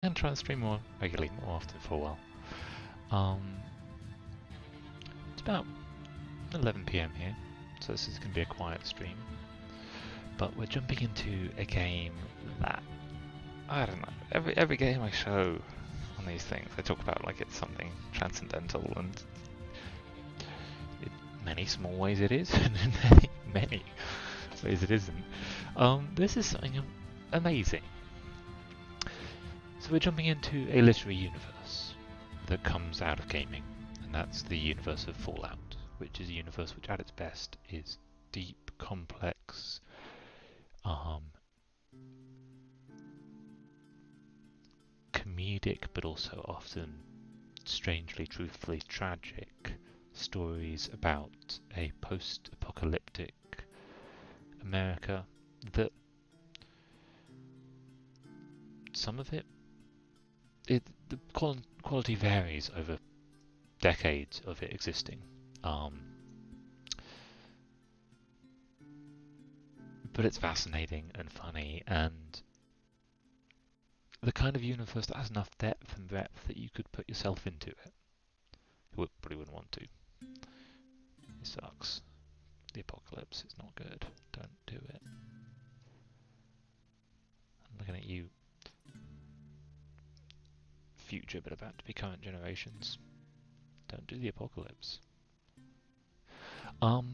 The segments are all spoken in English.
and try and stream more regularly, more often for a while. Um, it's about 11 p.m. here, so this is going to be a quiet stream. But we're jumping into a game that, I don't know, every game I show on these things, I talk about like it's something transcendental, and in many small ways it is, and in many ways it isn't. This is something amazing. So we're jumping into a literary universe that comes out of gaming, and that's the universe of Fallout, which is a universe which at its best is deep, complex, comedic, but also often strangely, truthfully tragic stories about a post-apocalyptic America that some of the quality varies over decades of it existing. But it's fascinating and funny, and the kind of universe that has enough depth and breadth that you could put yourself into it. You probably wouldn't want to. It sucks. The apocalypse is not good. Don't do it. I'm looking at you, future but about to be current generations. Don't do the apocalypse. But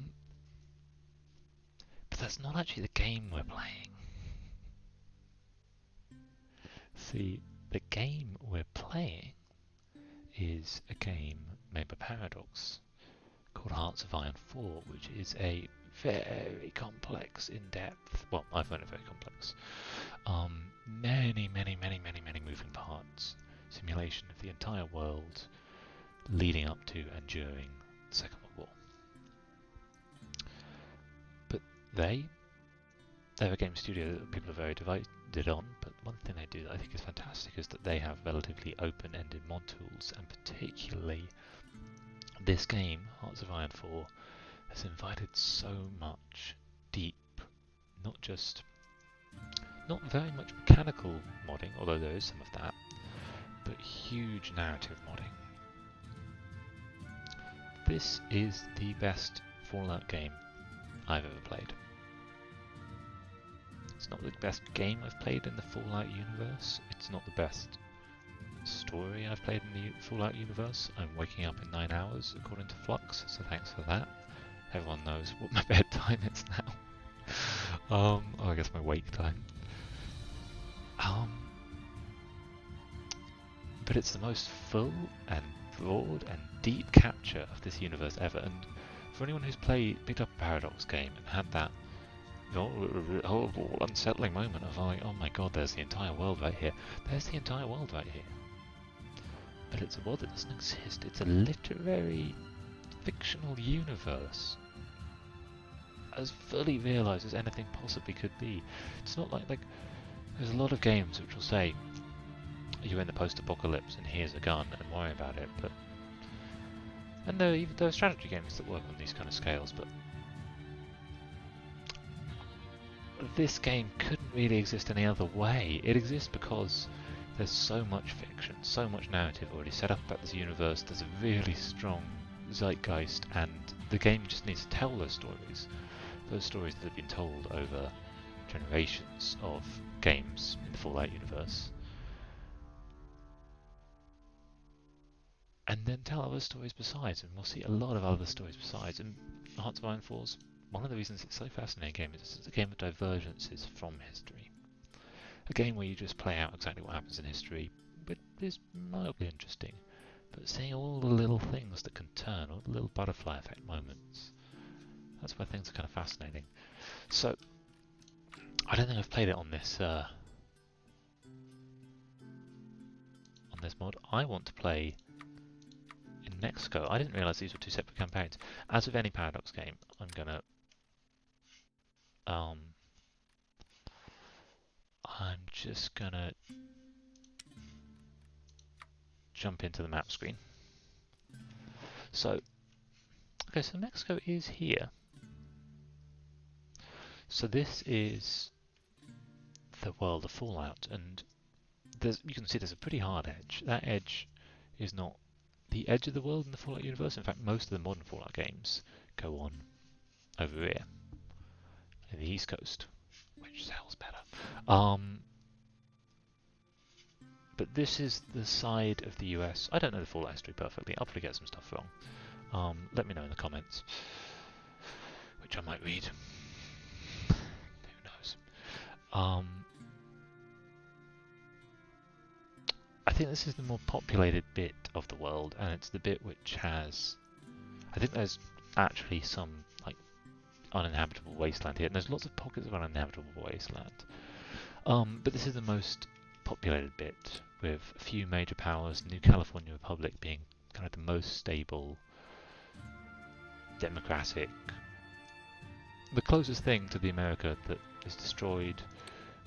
that's not actually the game we're playing. See, the game we're playing is a game made by Paradox called Hearts of Iron 4, which is a very complex, in-depth, well, I find it very complex, many moving parts simulation of the entire world leading up to and during the Second World War. But they're a game studio that people are very divided on, but one thing they do that I think is fantastic is that they have relatively open-ended mod tools, and particularly this game, Hearts of Iron 4, has invited so much deep, not very much mechanical modding, although there is some of that, but huge narrative modding. This is the best Fallout game I've ever played. It's not the best game I've played in the Fallout universe. It's not the best story I've played in the Fallout universe. I'm waking up in 9 hours according to Flux, so thanks for that. Everyone knows what my bedtime is now. Oh, I guess my wake time. But it's the most full and broad and deep capture of this universe ever. And for anyone who's picked up a Paradox game and had that horrible, unsettling moment of like, oh my god, there's the entire world right here. There's the entire world right here. But it's a world that doesn't exist. It's a literary, fictional universe as fully realised as anything possibly could be. It's not like there's a lot of games which will say you're in the post-apocalypse and here's a gun and worry about it, and there are strategy games that work on these kind of scales, but this game couldn't really exist any other way. It exists because there's so much fiction, so much narrative already set up about this universe. There's a really strong zeitgeist, and the game just needs to tell those stories that have been told over generations of games in the Fallout universe, and then tell other stories besides, and we'll see a lot of other stories besides. And Hearts of Iron 4's one of the reasons it's so fascinating game is it's a game of divergences from history. A game where you just play out exactly what happens in history, but is mildly interesting. But seeing all the little things that can turn, all the little butterfly effect moments, that's where things are kind of fascinating. So, I don't think I've played it on this mod. I want to play in Mexico. I didn't realise these were two separate campaigns. As with any Paradox game, I'm gonna I'm just gonna jump into the map screen. So, okay, so Mexico is here. So this is the world of Fallout, and you can see there's a pretty hard edge. That edge is not the edge of the world in the Fallout universe. In fact, most of the modern Fallout games go on over here in the East Coast, which sells better. But this is the side of the US. I don't know the Fallout history perfectly. I'll probably get some stuff wrong. Let me know in the comments, which I might read. Who knows? I think this is the more populated bit of the world, and it's the bit which has... I think there's actually some like uninhabitable wasteland here, and there's lots of pockets of uninhabitable wasteland. But this is the most populated bit, with a few major powers, New California Republic being kind of the most stable, democratic, the closest thing to the America that is destroyed.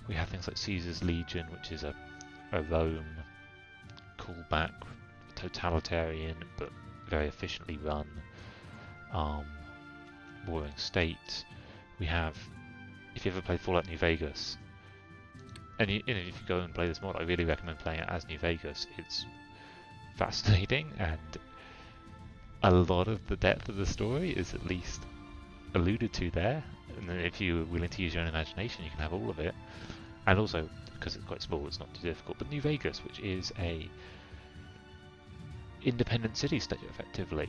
We have things like Caesar's Legion, which is a Rome callback, totalitarian but very efficiently run warring state. We have, if you ever played Fallout New Vegas, and if you go and play this mod, I really recommend playing it as New Vegas. It's fascinating, and a lot of the depth of the story is at least alluded to there. And then if you're willing to use your own imagination, you can have all of it. And also, because it's quite small, it's not too difficult. But New Vegas, which is a independent city-state, effectively,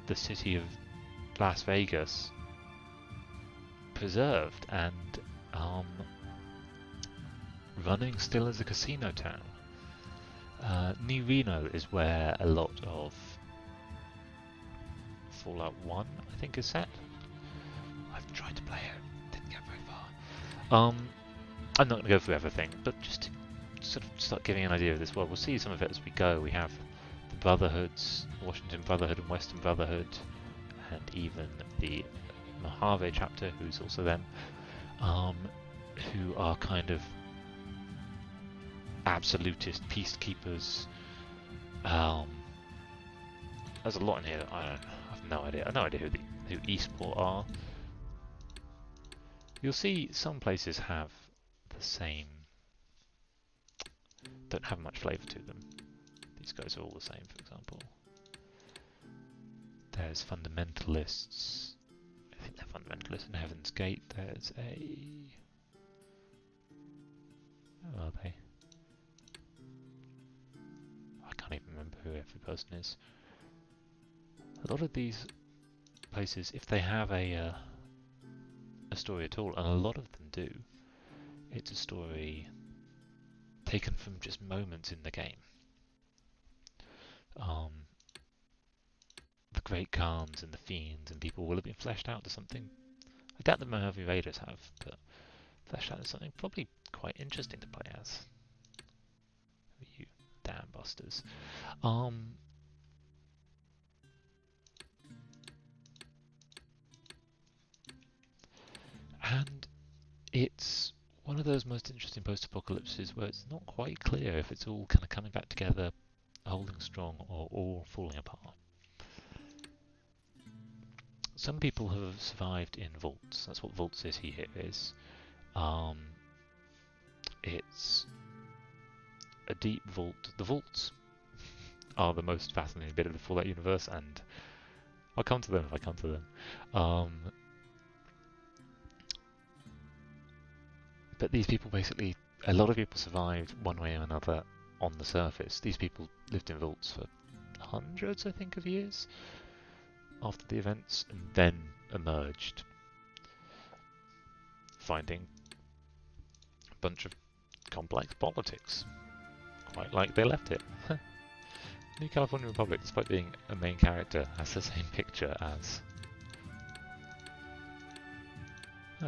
the city of Las Vegas, preserved and running still as a casino town. New Reno is where a lot of Fallout 1, I think, is set. I've tried to play it, didn't get very far. I'm not going to go through everything, but just to sort of start giving an idea of this world. We'll see some of it as we go. We have the Brotherhoods, Washington Brotherhood and Western Brotherhood, and even the Mojave chapter, who's also them, who are kind of absolutist peacekeepers. There's a lot in here that I have no idea. I have no idea who Eastport are. You'll see some places have the same, don't have much flavour to them. These guys are all the same, for example. There's fundamentalists. I think they're fundamentalists in Heaven's Gate. There's a... Who are they? I can't even remember who every person is. A lot of these places, if they have a story at all, and a lot of them do, it's a story taken from just moments in the game. The Great Khans and the Fiends and people will have been fleshed out to something. I doubt the Mojave Raiders have, but fleshed out to something probably quite interesting to play as. You damn busters. And it's one of those most interesting post-apocalypses where it's not quite clear if it's all kind of coming back together, holding strong, or all falling apart. Some people have survived in vaults. That's what Vault City here is. It's a deep vault. The vaults are the most fascinating bit of the Fallout universe, and I'll come to them if I come to them. But these people basically, a lot of people survived one way or another on the surface. These people lived in vaults for hundreds, I think, of years after the events, and then emerged, finding a bunch of complex politics, quite like they left it. New California Republic, despite being a main character, has the same picture as...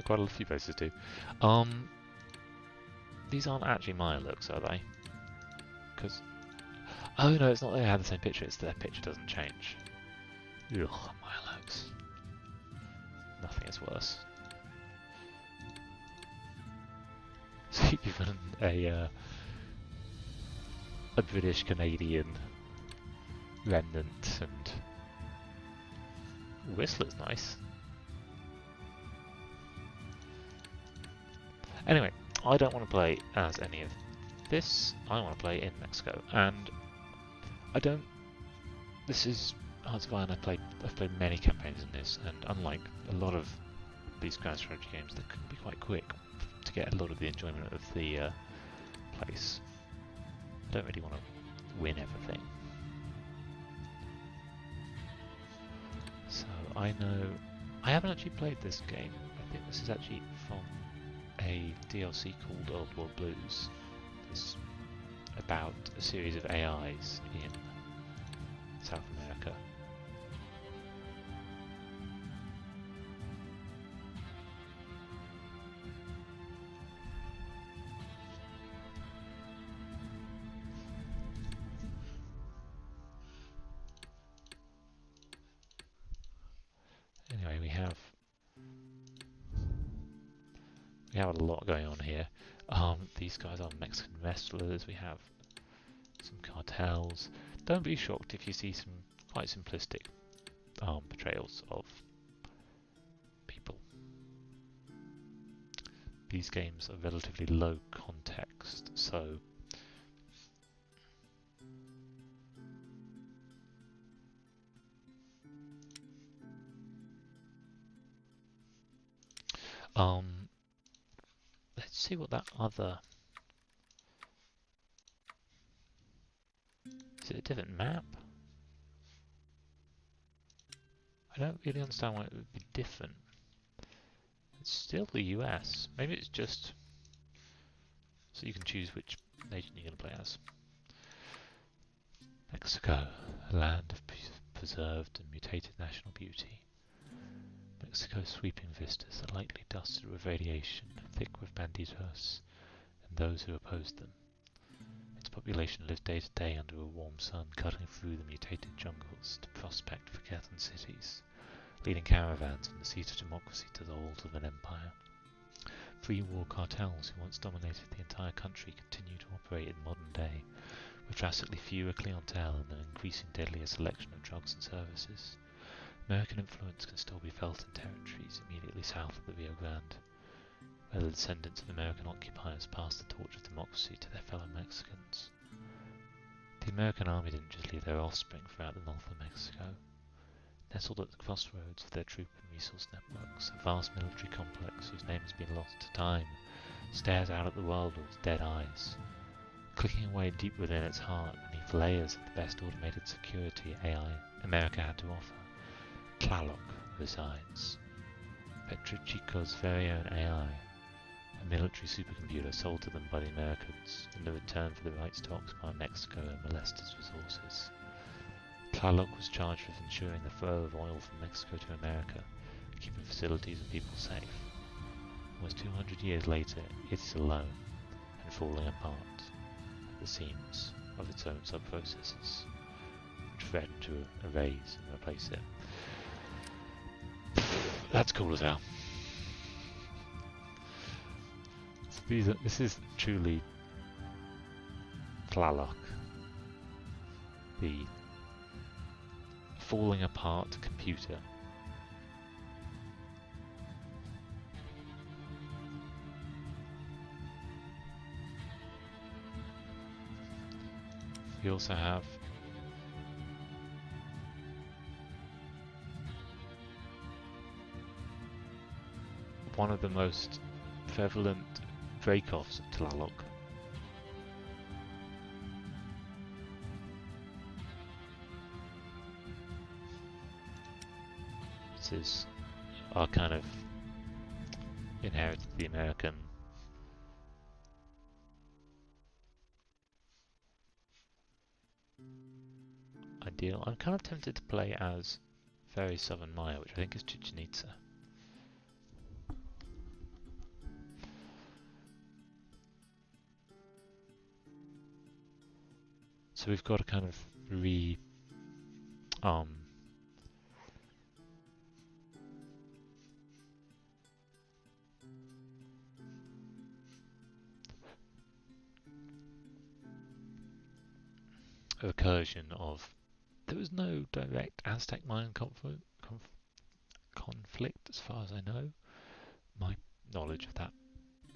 quite a few places do. These aren't actually Mirelurks, are they? Because... Oh no, it's not they have the same picture, it's their picture doesn't change. Ugh, Mirelurks. Nothing is worse. So even a British-Canadian remnant, and Whistler's nice. Anyway, I don't want to play as any of this I want to play in Mexico, and I don't. This is Hearts of Iron. I've played many campaigns in this, and unlike a lot of these grand strategy games that can be quite quick to get a lot of the enjoyment of the place, I don't really want to win everything. So I know I haven't actually played this game. I think this is actually from a DLC called Old World Blues. It's about a series of AIs in South America. Anyway, we have a lot going on here. These guys are Mexican wrestlers. We have some cartels. Don't be shocked if you see some quite simplistic portrayals of people. These games are relatively low context, so let's see what that other... Is it a different map? I don't really understand why it would be different. It's still the US. Maybe it's just so you can choose which nation you're going to play as. Mexico, a land of preserved and mutated national beauty. Mexico's sweeping vistas are lightly dusted with radiation, thick with bandidos and those who oppose them. Its population lives day to day under a warm sun, cutting through the mutated jungles to prospect forgotten cities, leading caravans from the seat of democracy to the halls of an empire. Free war cartels who once dominated the entire country continue to operate in modern day, with drastically fewer clientele and an increasing deadlier selection of drugs and services. American influence can still be felt in territories immediately south of the Rio Grande, where the descendants of American occupiers passed the torch of democracy to their fellow Mexicans. The American army didn't just leave their offspring throughout the north of Mexico. Nestled at the crossroads of their troop and resource networks, a vast military complex whose name has been lost to time stares out at the world with its dead eyes. Clicking away deep within its heart beneath layers of the best automated security AI America had to offer, Tlaloc resides. Petrochico's very own AI, a military supercomputer sold to them by the Americans in the return for the rights to occupy Mexico and molest its resources. Tlaloc was charged with ensuring the flow of oil from Mexico to America, keeping facilities and people safe. Almost 200 years later, it is alone and falling apart at the seams of its own sub-processes, which threaten to erase and replace it. That's cool as hell. So this is truly Tlaloc, the falling apart computer. We also have one of the most prevalent break-offs of Tlaloc. This is our kind of inherited the American ideal. I'm kind of tempted to play as Very Southern Maya, which I think is Chichen Itza. So we've got to kind of a recursion of... There was no direct Aztec-Mayan conflict as far as I know. My knowledge of that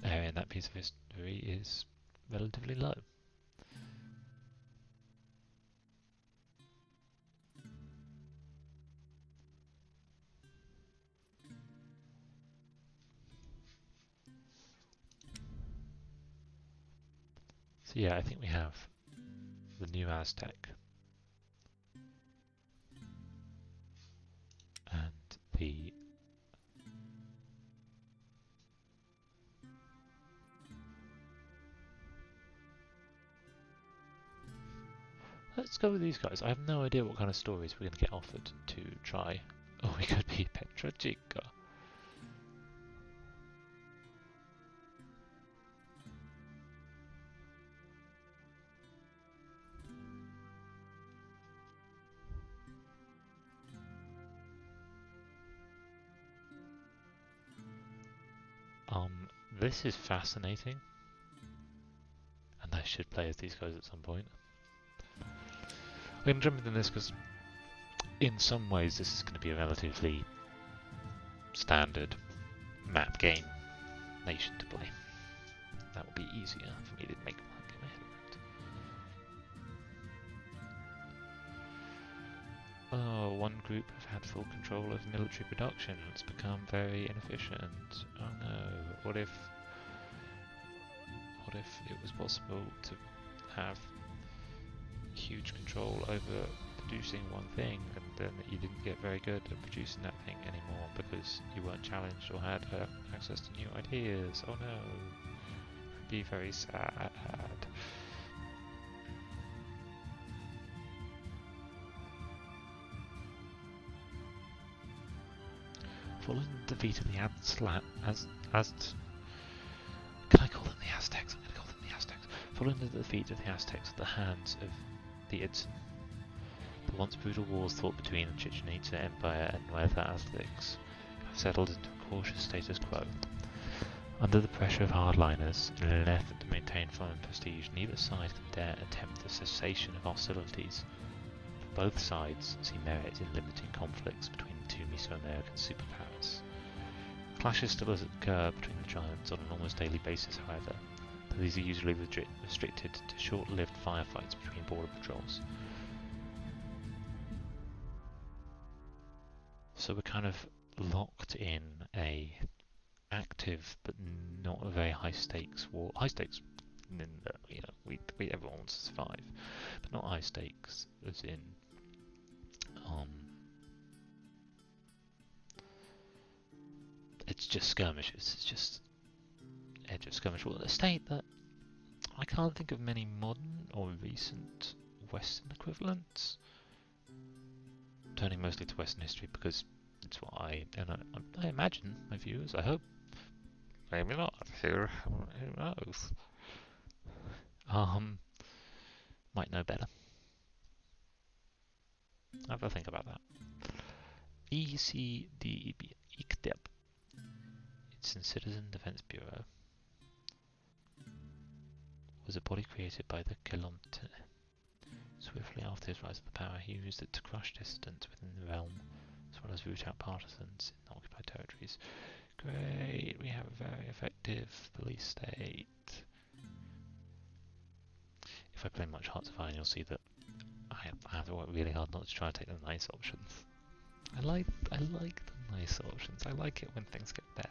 area and that piece of history is relatively low. So yeah, I think we have the new Aztec and the let's go with these guys. I have no idea what kind of stories we're going to get offered to try. Oh, we could be Petra Chica. This is fascinating, and I should play as these guys at some point. I'm going to jump into this because in some ways this is going to be a relatively standard map game nation to play. That will be easier for me to make get my head around. Oh, one group have had full control of military production. It's become very inefficient. Oh no, what if it was possible to have huge control over producing one thing, and then you didn't get very good at producing that thing anymore because you weren't challenged or had access to new ideas? Oh no, it'd be very sad. Following the defeat of the can I call them the Aztecs? I'm going to call them the Aztecs. Following the defeat of the Aztecs at the hands of the Itzan, the once brutal wars fought between the Chichen Itza Empire and Nueva Aztecs have settled into a cautious status quo. Under the pressure of hardliners, in an effort to maintain foreign prestige, neither side can dare attempt the cessation of hostilities. Both sides see merit in limiting conflicts between the two Mesoamerican superpowers. Clashes still occur between the giants on an almost daily basis, however, but these are usually restricted to short-lived firefights between border patrols. So we're kind of locked in a active but not a very high stakes war. High stakes, we everyone wants to survive, but not high stakes as in it's just skirmishes. It's just edge of skirmish war. A state that I can't think of many modern or recent Western equivalents. Turning mostly to Western history because it's what I imagine my viewers. I hope. Maybe not. Who knows? Might know better. Have a think about that. ECDB. It's in Citizen Defense Bureau. Was a body created by the Quelonte. Swiftly after his rise to power, he used it to crush dissidents within the realm, as well as root out partisans in occupied territories. Great, we have a very effective police state. If I play much Hearts of Iron, you'll see that I have to work really hard not to try and take the nice options. I like the nice options. I like it when things get better.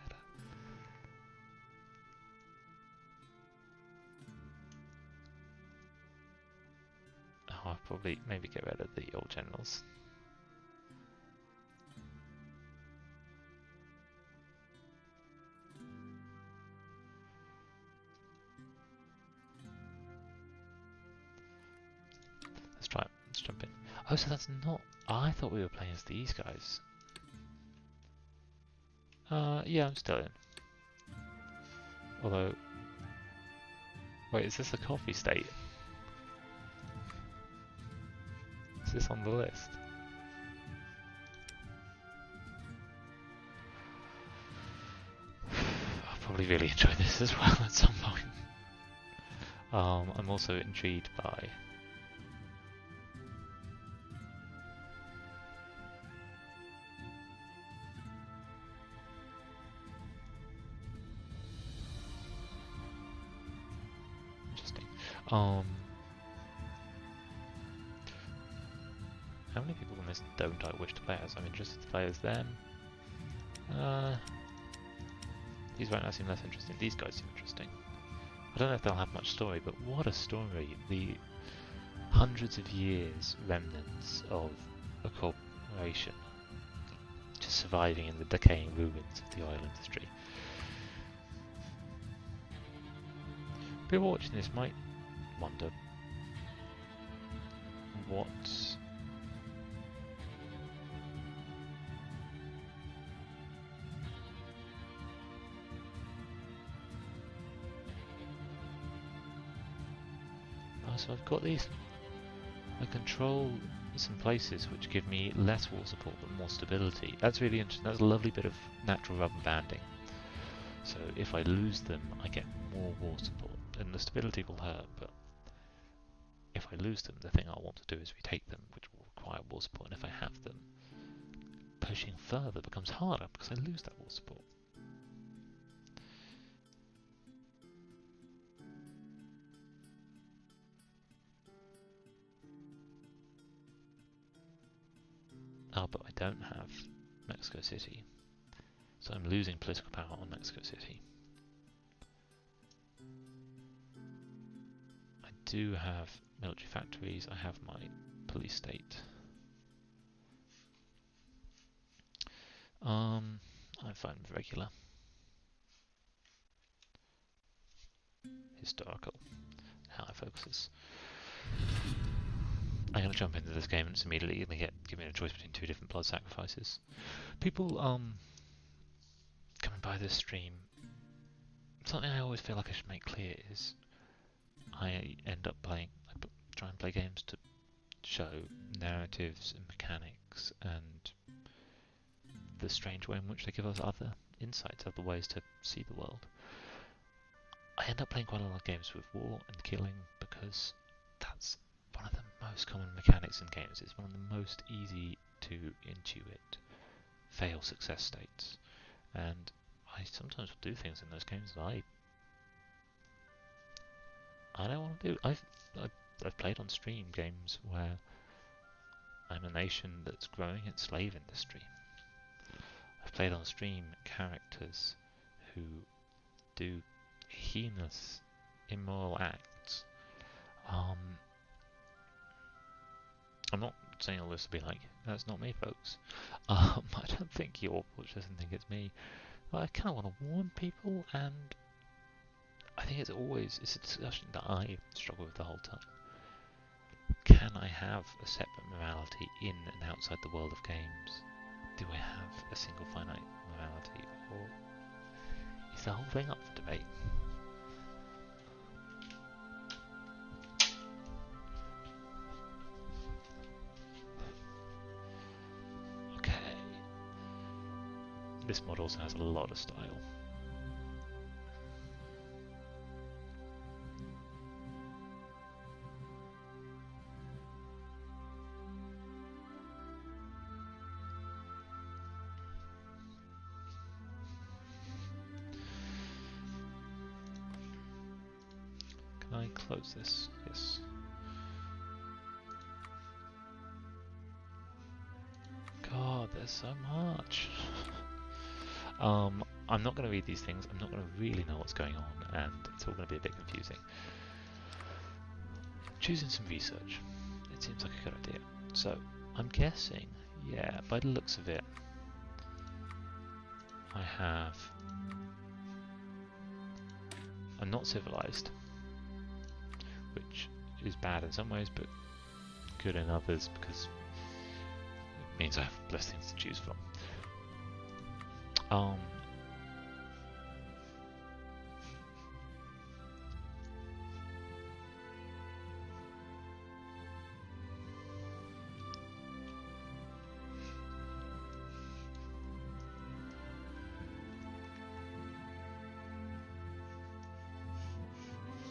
Oh, I'll probably maybe get rid of the old generals. Let's try it. Let's jump in. Oh, so that's not... I thought we were playing as these guys. Yeah, I'm still in. Although... Wait, is this a coffee state? Is this on the list? I'll probably really enjoy this as well at some point. I'm also intrigued by... Interesting. How many people in this don't I wish to play as? I'm interested to play as them. These right now seem less interesting. These guys seem interesting. I don't know if they'll have much story, but what a story. The hundreds of years remnants of a corporation just surviving in the decaying ruins of the oil industry. People watching this might wonder what so I've got these. I control some places which give me less wall support but more stability. That's really interesting. That's a lovely bit of natural rubber banding. So if I lose them, I get more wall support, and the stability will hurt. But if I lose them, the thing I want to do is retake them, which will require wall support. And if I have them, pushing further becomes harder because I lose that wall support. Oh, but I don't have Mexico City, so I'm losing political power on Mexico City. I do have military factories, I have my police state. I'm fine with regular. Historical. How I focus this. I'm going to jump into this game and it's immediately going to give me a choice between two different blood sacrifices. People coming by this stream, something I always feel like I should make clear is I end up playing, try and play games to show narratives and mechanics and the strange way in which they give us other insights, other ways to see the world. I end up playing quite a lot of games with war and killing because that's one of the most common mechanics in games. It's one of the most easy to intuit fail success states, and I sometimes will do things in those games that I don't want to do. I've played on stream games where I'm a nation that's growing its slave industry. I've played on stream characters who do heinous, immoral acts. I'm not saying all this to be like, that's not me, folks. I don't think your watch doesn't think it's me. But I kind of want to warn people, and I think it's a discussion that I struggle with the whole time. Can I have a separate morality in and outside the world of games? Do I have a single finite morality, or is the whole thing up for debate? This mod also has a lot of style. Can I close this? Yes. God, there's so much. I'm not going to read these things, I'm not going to really know what's going on, and it's all going to be a bit confusing. Choosing some research. It seems like a good idea. So, I'm guessing, yeah, by the looks of it, I'm not civilized, which is bad in some ways, but good in others, because it means I have less things to choose from.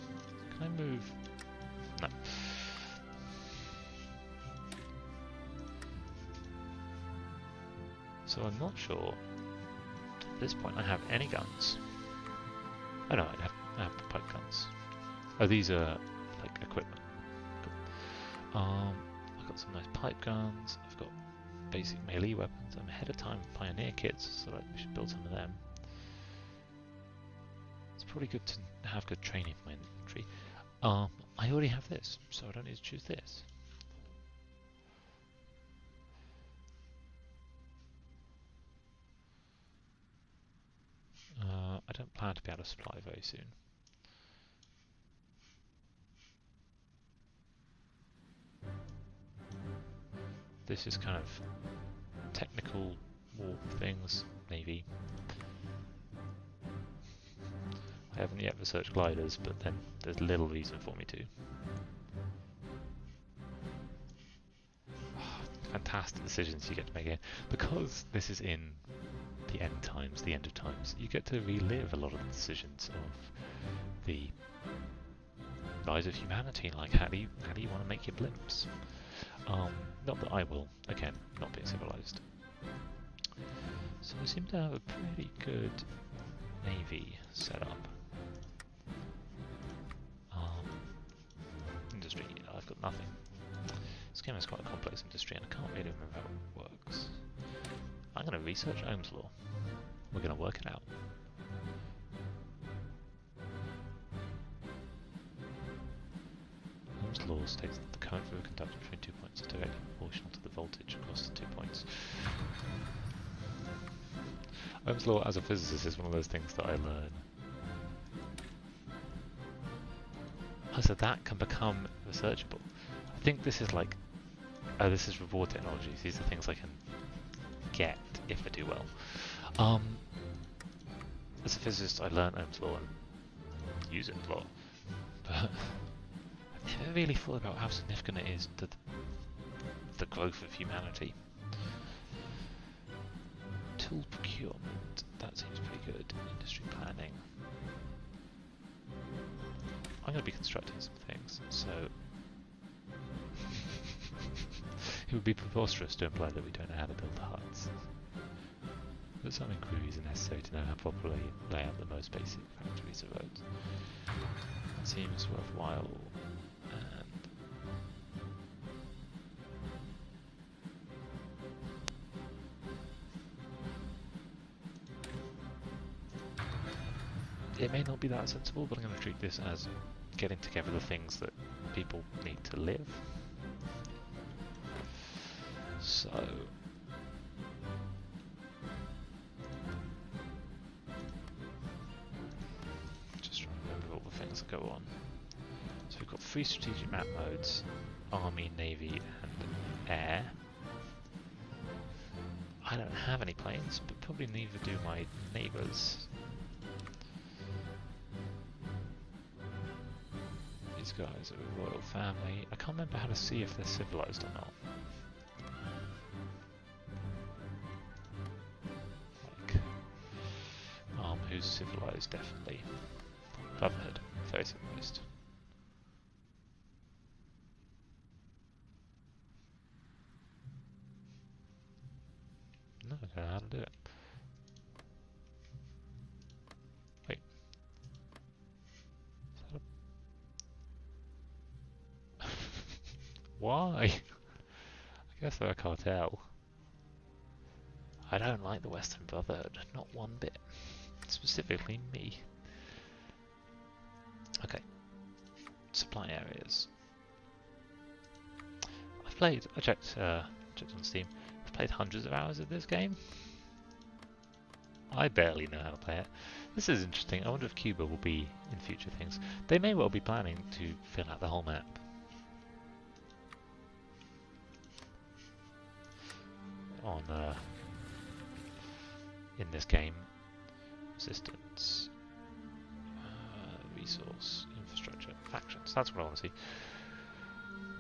Can I move? No. So I'm not sure. At this point I have any guns. Oh no, I have the pipe guns. Oh, these are like equipment. Cool. I've got some nice pipe guns, I've got basic melee weapons. I'm ahead of time with Pioneer kits, so we should build some of them. It's probably good to have good training for my infantry. I already have this, so I don't need to choose this. I don't plan to be able to supply very soon. This is kind of technical war things, Navy. I haven't yet researched gliders, but then there's little reason for me to. Fantastic decisions you get to make here. Because this is in the end times, the end of times, you get to relive a lot of the decisions of the rise of humanity, like how do you want to make your blimps? Not that I will, again, not being civilized. So we seem to have a pretty good navy set up. Industry, I've got nothing. This game is quite a complex industry and I can't really remember how it works. I'm going to research Ohm's Law. We're going to work it out. Ohm's Law states that the current through a conductor between 2 points is directly proportional to the voltage across the 2 points. Ohm's Law as a physicist is one of those things that I learn. Oh, so that can become researchable. I think this is like, this is reward technologies. These are things I can get if I do well. As a physicist, I learned Ohm's Law and use it a lot, but I've never really thought about how significant it is to the growth of humanity. Tool procurement, that seems pretty good. Industry planning. I'm going to be constructing some things, so it would be preposterous to imply that we don't know how to build huts. But some inquiries are necessary to know how properly lay out the most basic factories or roads. That seems worthwhile, and it may not be that sensible, but I'm going to treat this as getting together the things that people need to live. So just trying to remember all the things that go on. So we've got 3 strategic map modes: Army, Navy and Air. I don't have any planes, but probably neither do my neighbours. These guys are a royal family. I can't remember how to see if they're civilized or not. Who's civilized? Definitely. Brotherhood, very civilized. No, I don't know how to do it. Wait. Why? I guess they're a cartel. I don't like the Western Brotherhood, not one bit. Specifically me. Okay. Supply areas. I checked on Steam. I've played hundreds of hours of this game. I barely know how to play it. This is interesting. I wonder if Cuba will be in future things. They may well be planning to fill out the whole map. On in this game. Resistance, resource, infrastructure, factions. That's what I want to see.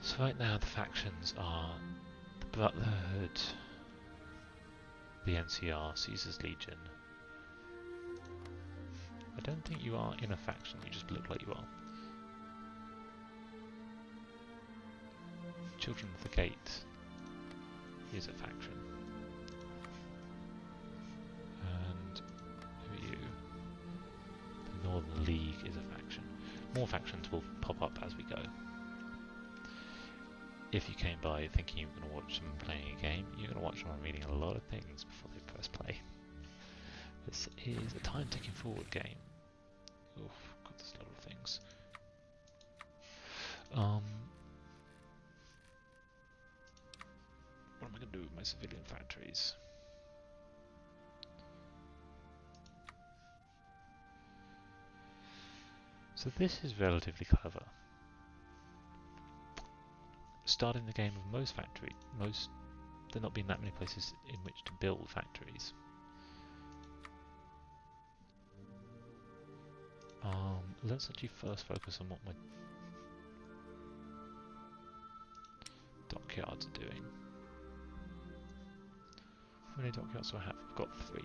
So right now the factions are the Brotherhood, the NCR, Caesar's Legion. I don't think you are in a faction, you just look like you are. Children of the Gate is a faction. Northern League is a faction. More factions will pop up as we go. If you came by thinking you were going to watch someone playing a game, you're going to watch someone reading a lot of things before they press play. This is a time ticking forward game. Oof, got this lot of things. What am I going to do with my civilian factories? So this is relatively clever. Starting the game with there not being that many places in which to build factories. Let's actually first focus on what my dockyards are doing. How many dockyards do I have? I've got 3.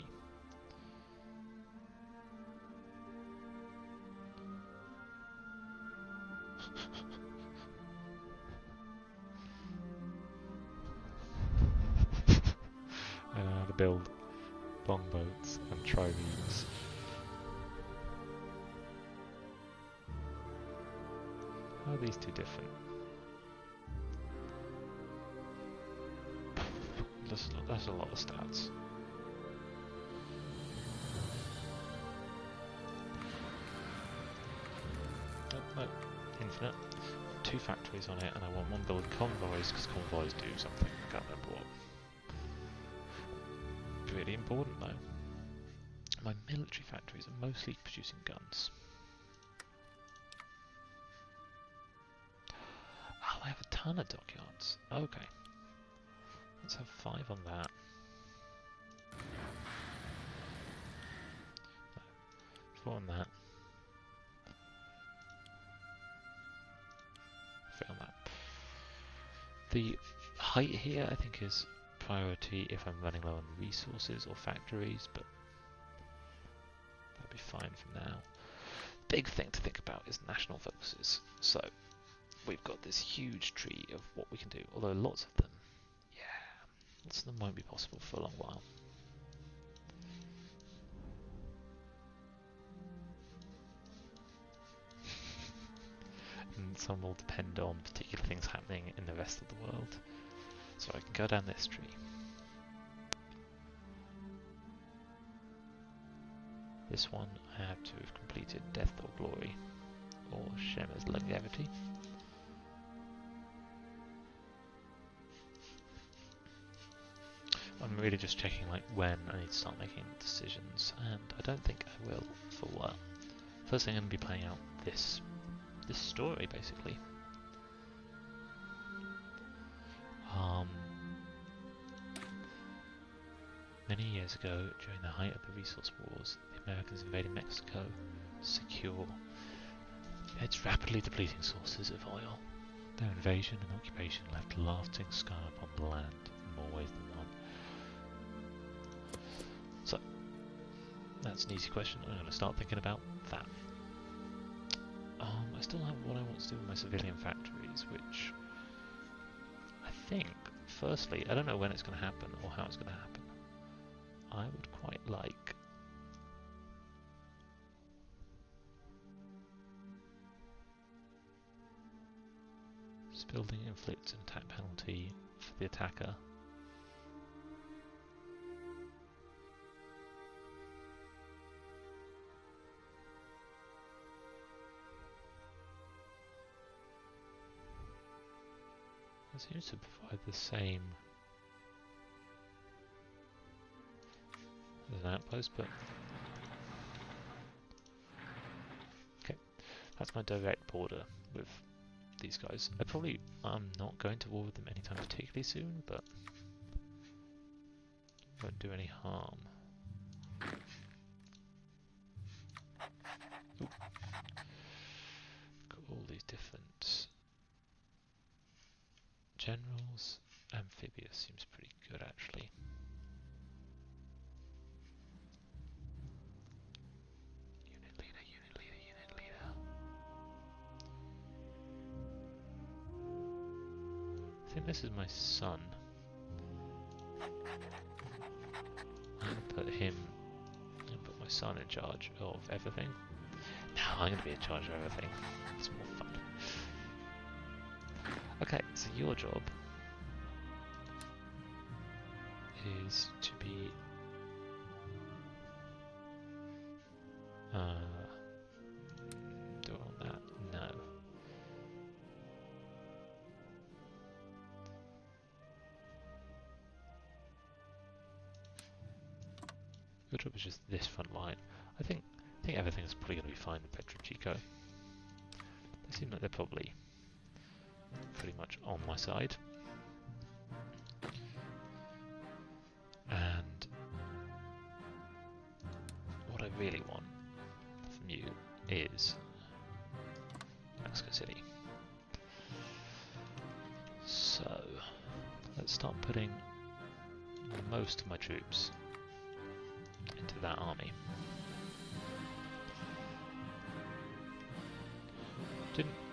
I know how to build longboats and triremes. How are these two different? That's a lot of stats. No, infinite. 2 factories on it, and I want 1 build convoys, because convoys do something. I can't remember what. Really important though. My military factories are mostly producing guns. Oh, I have a ton of dockyards. Okay. Let's have 5 on that. No, 4 on that. 3 on that. The height here I think is priority if I'm running low on resources or factories, but that'd be fine for now. Big thing to think about is national focuses. So we've got this huge tree of what we can do, although lots of them, lots of them won't be possible for a long while. And some will depend on particular things happening in the rest of the world. So I can go down this tree. This one I have to have completed Death or Glory, or Shemma's Longevity. I'm really just checking like when I need to start making decisions, and I don't think I will for a while. First thing I'm going to be playing out this story basically. Many years ago, during the height of the resource wars, the Americans invaded Mexico to secure its rapidly depleting sources of oil. Their invasion and occupation left a lasting scar upon the land in more ways than one. So, that's an easy question. I'm going to start thinking about that. I still have what I want to do with my civilian factories, which I think, firstly, I don't know when it's going to happen or how it's going to happen. I would quite like this building inflicts an attack penalty for the attacker. It seems to provide the same as an outpost, but okay, that's my direct border with these guys. I'm not going to war with them anytime particularly soon, but won't do any harm. Ooh. Got all these different generals. Amphibious seems pretty good actually. Unit leader, unit leader, unit leader. I think this is my son. I'm gonna put my son in charge of everything. No, I'm gonna be in charge of everything. It's more fun. Okay, so your job is to be Good job is just this front line. I think everything's probably going to be fine with Petro Chico. They seem like they're probably pretty much on my side. And what I really want from you is Mexico City. So let's start putting most of my troops into that army.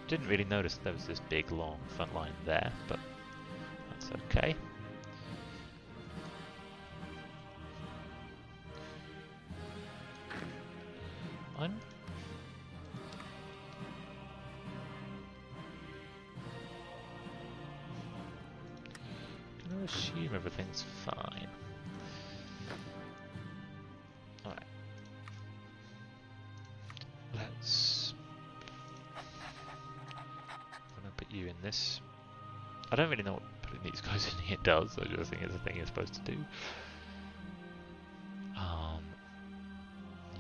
Didn't really notice there was this big long front line there, but that's okay. I'm gonna assume everything's fine. Alright. I'm gonna put you in this. I don't really know what putting these guys in here does, I just think it's a thing you're supposed to do.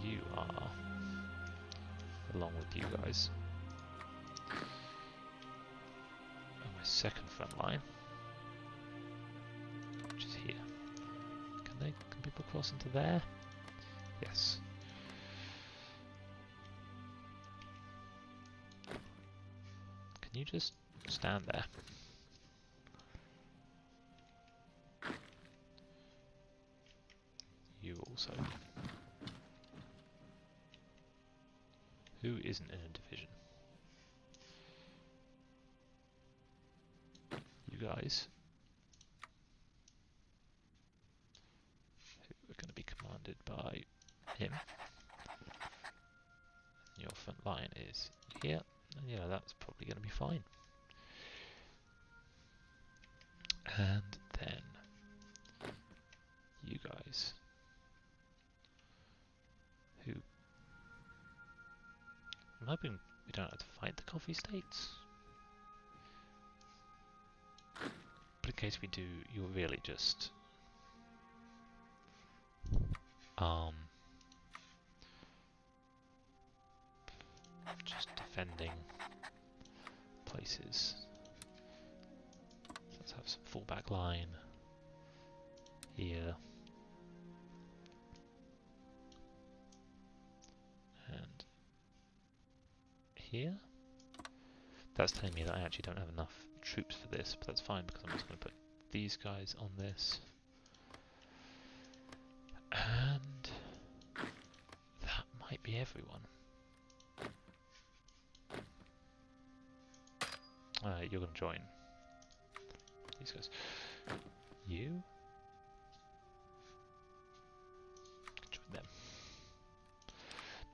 You are, along with you guys, on my second front line, which is here. Can people cross into there? Yes. Can you just stand there? You also. Who isn't in a division? You guys. Who are going to be commanded by him. Your front line is here. And yeah, that's probably going to be fine. And then you guys. Who? I'm hoping we don't have to fight the coffee states. But in case we do, you're really just defending places. So let's have some fallback line here. And here. That's telling me that I actually don't have enough troops for this, but that's fine because I'm just going to put these guys on this. And that might be everyone. You're going to join these guys. You? Join them.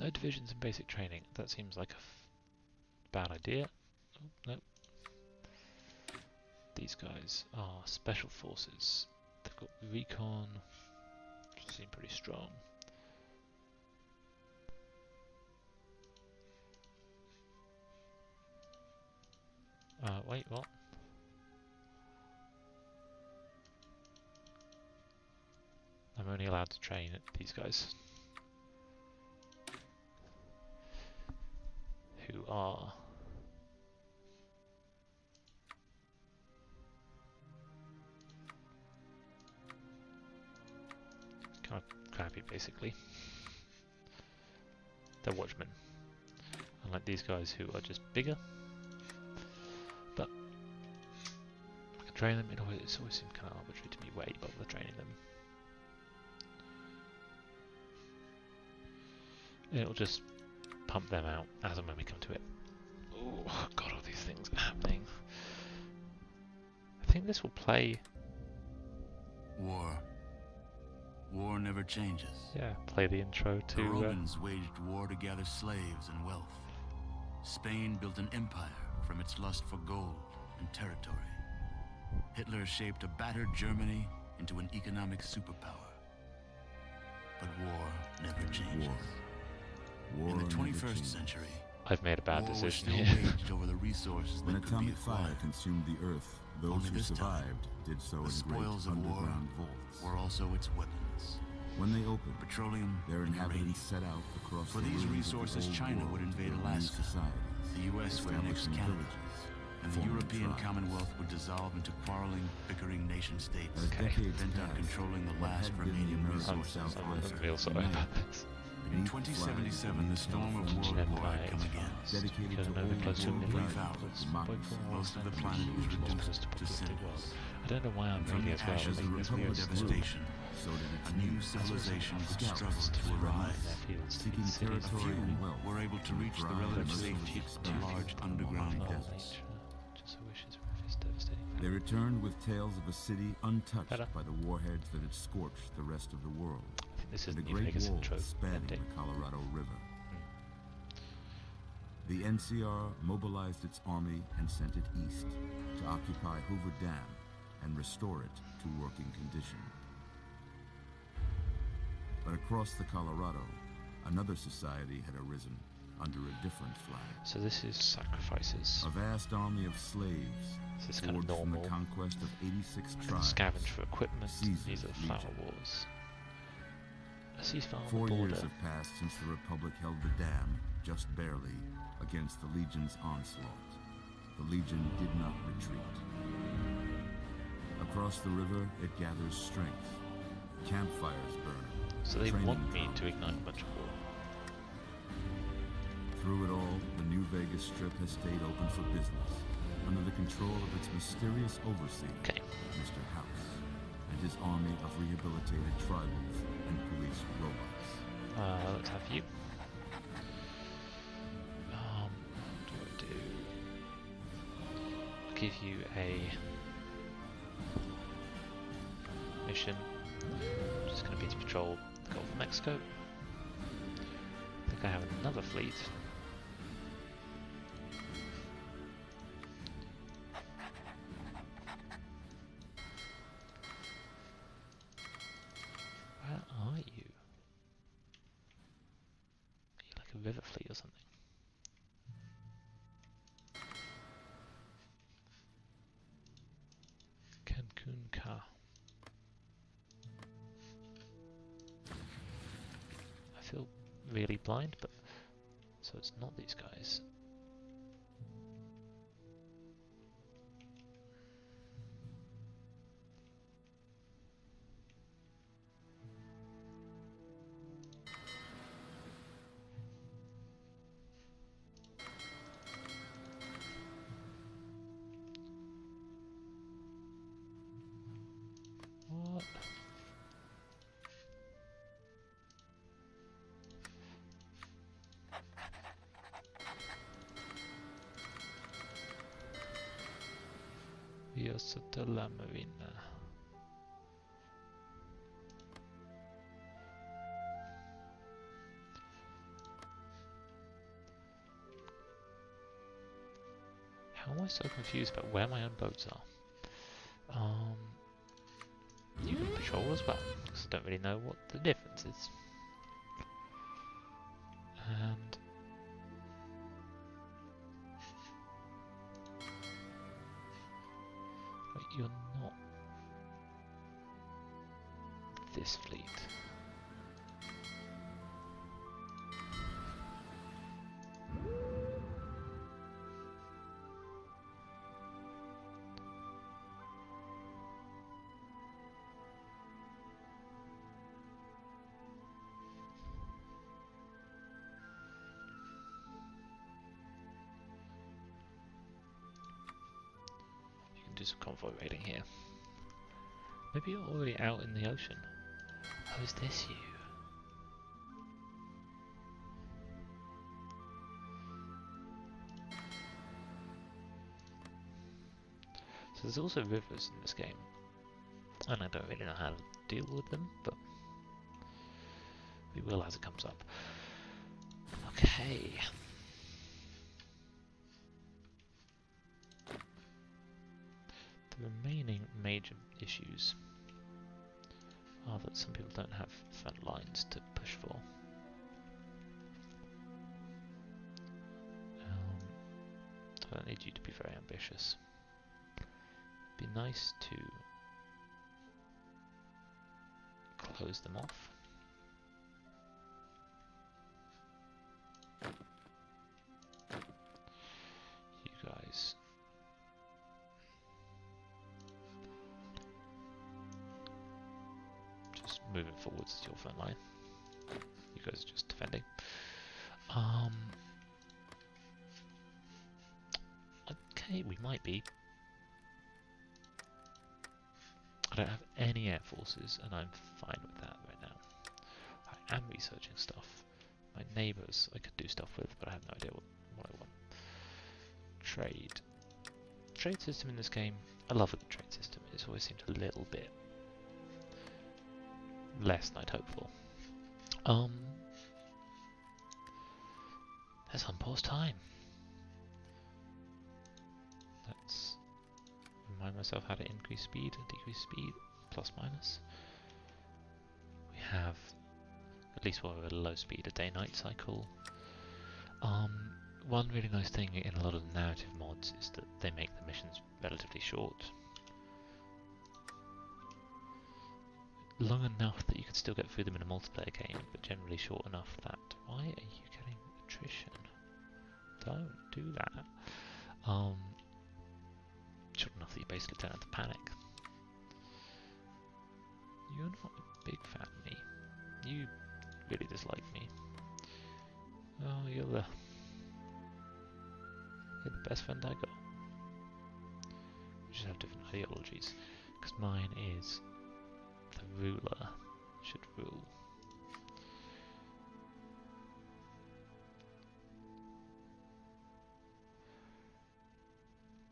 No divisions in basic training. That seems like a bad idea. Oh, no. These guys are special forces. They've got recon, which seem pretty strong. Wait, what? I'm only allowed to train these guys. Who are kind of crappy, basically. They're watchmen. Unlike these guys who are just bigger. But I can train them. It always seems kind of arbitrary to me where you bother training them. It'll just pump them out as and when we come to it. Oh god, all these things happening. I think this will play. War never changes. Yeah, play the intro to. The Romans waged war to gather slaves and wealth. Spain built an empire from its lust for gold and territory. Hitler shaped a battered Germany into an economic superpower. But war never changes. War In the never 21st changes. century, I've made a bad war was decision still here. waged over the resources When that could be atomic fire acquired. consumed the earth, those Only who this time, survived did so the in great spoils of war underground vaults. were also its weapons. When they opened, petroleum, their and inhabitants uranium. set out across For the these ruins of the resources, old China world would to invade build new Alaska. societies, The U.S. would annex establishing Canada, villages, and the forming European tribes. Commonwealth would dissolve into quarreling, bickering nation-states, As Okay. decades bent on passed, controlling the what last had been the remaining American resources. I'm Southwest real sorry united about this. In beneath 2077, the flags storm of California, world war had come again. dedicated Killing to over old close to a world million values, values. democracy, Most of the and planet was human reduced laws. to cinders. I don't know why I'm From really the as well. ashes As the of nuclear Republic grew, devastation, so did its a new needs. civilization Scouts struggled to spread arise. Their fields to seeking big cities. A territory few and wealth were able to in the reach the dry, relative merciless safety of expanse large of underground Mojave Oh, deserts. nature. Just a wish is is devastating. They returned with tales of a city untouched Better. by the warheads that had scorched the rest of the world, I think this is and a New great Vegas wall intro spanning ending. the Colorado River. The NCR mobilized its army and sent it east to occupy Hoover Dam and restore it to working condition. But across the Colorado, another society had arisen under a different flag. So this is sacrifices. A vast army of slaves, This is kind of forged from normal. the conquest of 86 And tribes. scavenge for equipment. Caesar's These are the flower legion. wars. A ceasefire on 4 the border. years have passed since the Republic held the dam, just barely, against the Legion's onslaught. The Legion did not retreat. Across the river, it gathers strength. Campfires burn. So they training want me drums to ignite a beat. bunch of war. Through it all, the New Vegas Strip has stayed open for business, under the control of its mysterious overseer, Okay. Mr. House, and his army of rehabilitated tribals and police robots. Let's have you. What do I do? I'll give you a mission. I'm just going to be to patrol the Gulf of Mexico. I think I have another fleet. Where are you? Are you like a river fleet or something? Cancun Car. I feel really blind, but so it's not these guys. What? Via sotto la marina. How am I so confused about where my own boats are? You can patrol as well, because I don't really know what the difference is. And wait, you're not this fleet. You can do some convoy raiding here. Maybe you're already out in the ocean. Oh, is this you? So there's also rivers in this game, and I don't really know how to deal with them, but we will as it comes up. Okay. The remaining major issues are that some people don't have front lines to push for. I don't need you to be very ambitious. It'd be nice to close them off. just moving forwards to your front line. You guys are just defending. Okay, we might be. I don't have any air forces, and I'm fine with that right now. I am researching stuff. My neighbours I could do stuff with, but I have no idea what I want. Trade. Trade system in this game, I love the trade system. It's always seemed a little bit less than I'd hoped for. Let's unpause time. Let's remind myself how to increase speed and decrease speed, plus minus. We have, at least while we're at a low speed, a day-night cycle. One really nice thing in a lot of the narrative mods is that they make the missions relatively short. Long enough that you can still get through them in a multiplayer game, but generally short enough that... Why are you getting attrition? Don't do that. Short enough that you basically don't have to panic. You're not a big fan of me. You really dislike me. Oh, you're the best friend I got. We just have different ideologies. Because mine is the ruler should rule.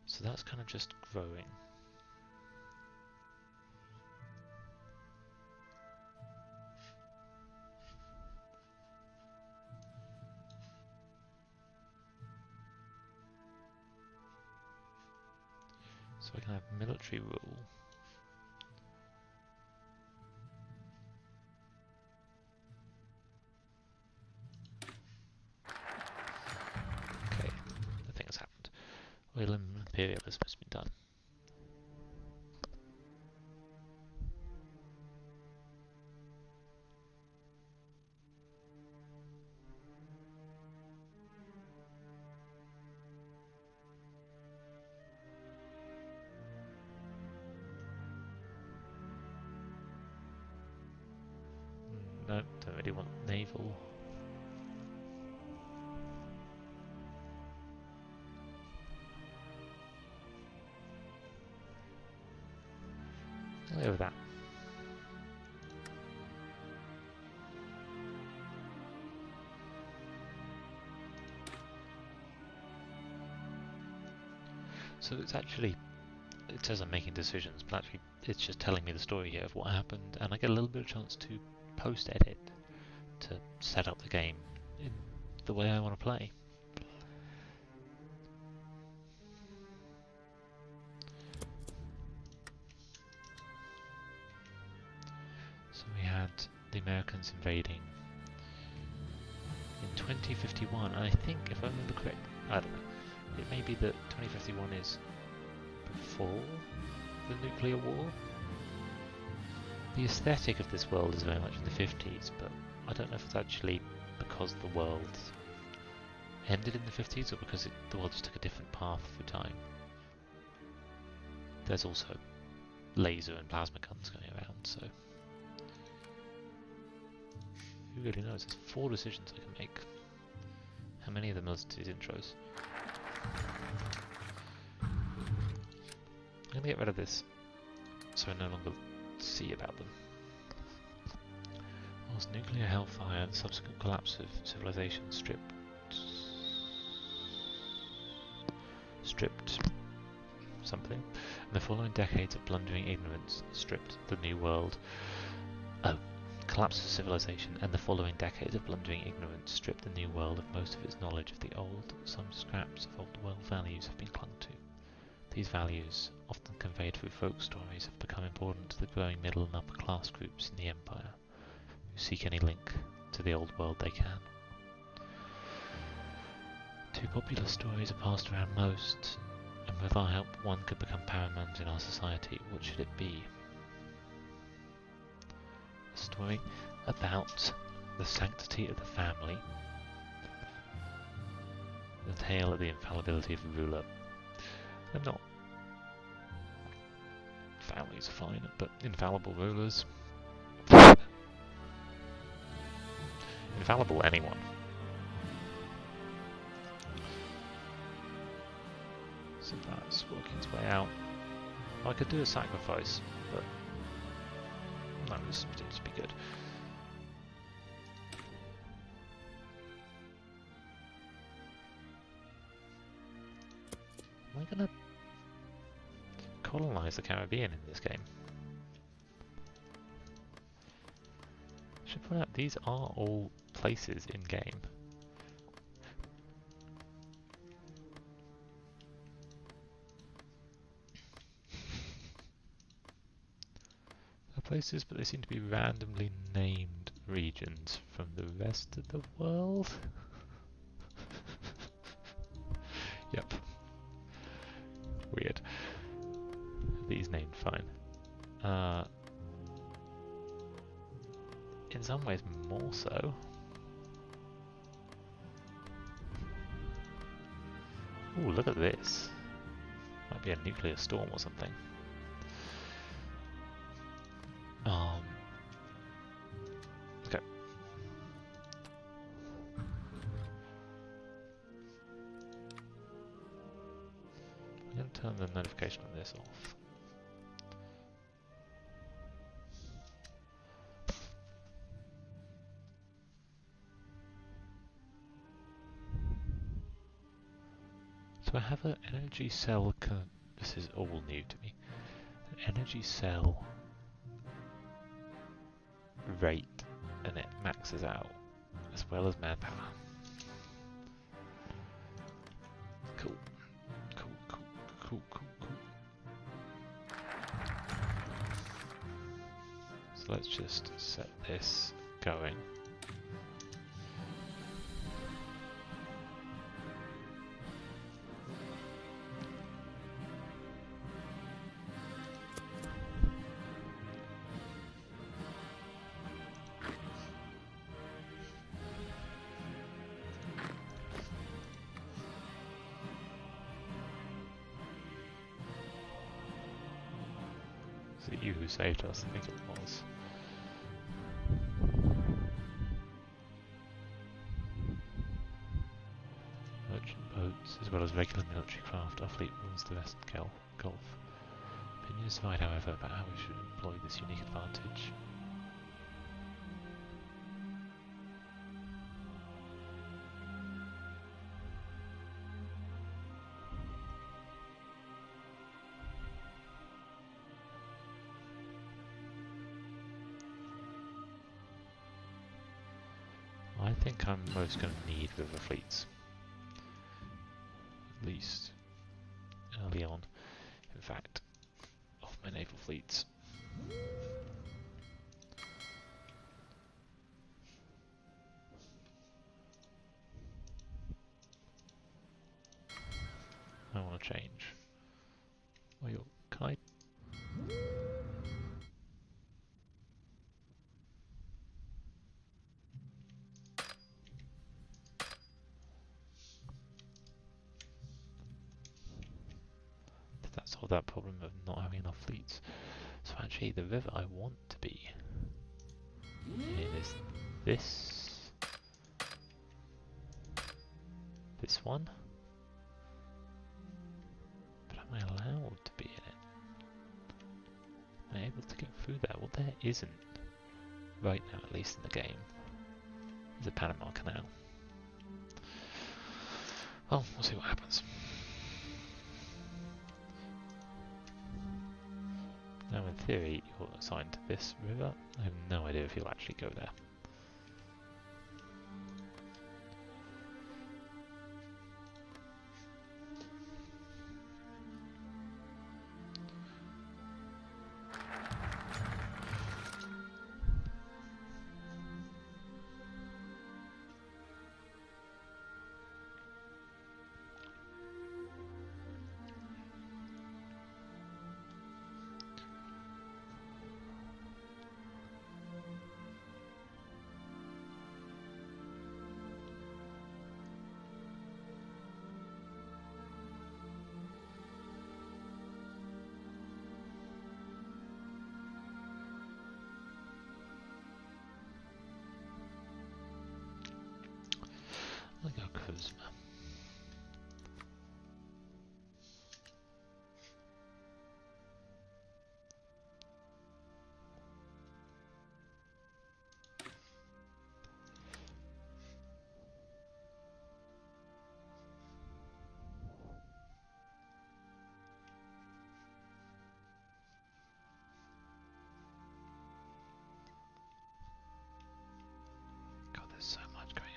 So that's kind of just growing. So I can have military rule. Okay, the thing has happened. Oil imperialism has been done. No, don't really want naval. I'll go with that. So it's actually, it says I'm making decisions, but actually it's just telling me the story here of what happened, and I get a little bit of chance to post-edit to set up the game in the way I want to play. So we had the Americans invading in 2051, and I think, if I remember correct, I don't know, it may be that 2051 is before the nuclear war. The aesthetic of this world is very much in the 50s, but I don't know if it's actually because the world ended in the 50s or because the world just took a different path through time. There's also laser and plasma guns going around, so who really knows? There's 4 decisions I can make. How many of them are these intros? I'm going to get rid of this so I no longer see about them. Whilst nuclear hellfire and subsequent collapse of civilization stripped something, and the following decades of blundering ignorance stripped the new world. Collapse of civilization and the following decades of blundering ignorance stripped the new world of most of its knowledge of the old. Some scraps of old world values have been clung to. These values, often conveyed through folk stories, have become important to the growing middle and upper class groups in the Empire, who seek any link to the old world they can. 2 popular stories are passed around most, and with our help one could become paramount in our society. What should it be? A story about the sanctity of the family, the tale of the infallibility of the ruler. I'm not... Families are fine, but infallible rulers... Infallible anyone. So that's working its way out. I could do a sacrifice, but that would just be good. Am I gonna colonize the Caribbean in this game? I should point out these are all places in game. They're places, but they seem to be randomly named regions from the rest of the world. Yep. Weird. These named fine. In some ways more so. Ooh, look at this. Might be a nuclear storm or something. Okay. I'm going to turn the notification on this off. So I have an energy cell, this is all new to me, an energy cell rate, and it maxes out, as well as manpower. Cool. Cool. So let's just set this going. Was it you who saved us? I think it was. Merchant boats, as well as regular military craft, our fleet runs the Western Gulf. Opinions divide, however, about how we should employ this unique advantage. I think I'm most going to need river fleets, at least early on. In fact, of my naval fleets. I want to change. Oh, can I? Did that solve that problem of not having enough fleets? So actually, the river I want to be in is this one. But am I allowed to be in it? Am I able to get through there? Well, there isn't. Right now, at least in the game. There's a Panama Canal. Well, we'll see what happens. Now, in theory, you're assigned to this river. I have no idea if you'll actually go there. knows? God, there's so much going on.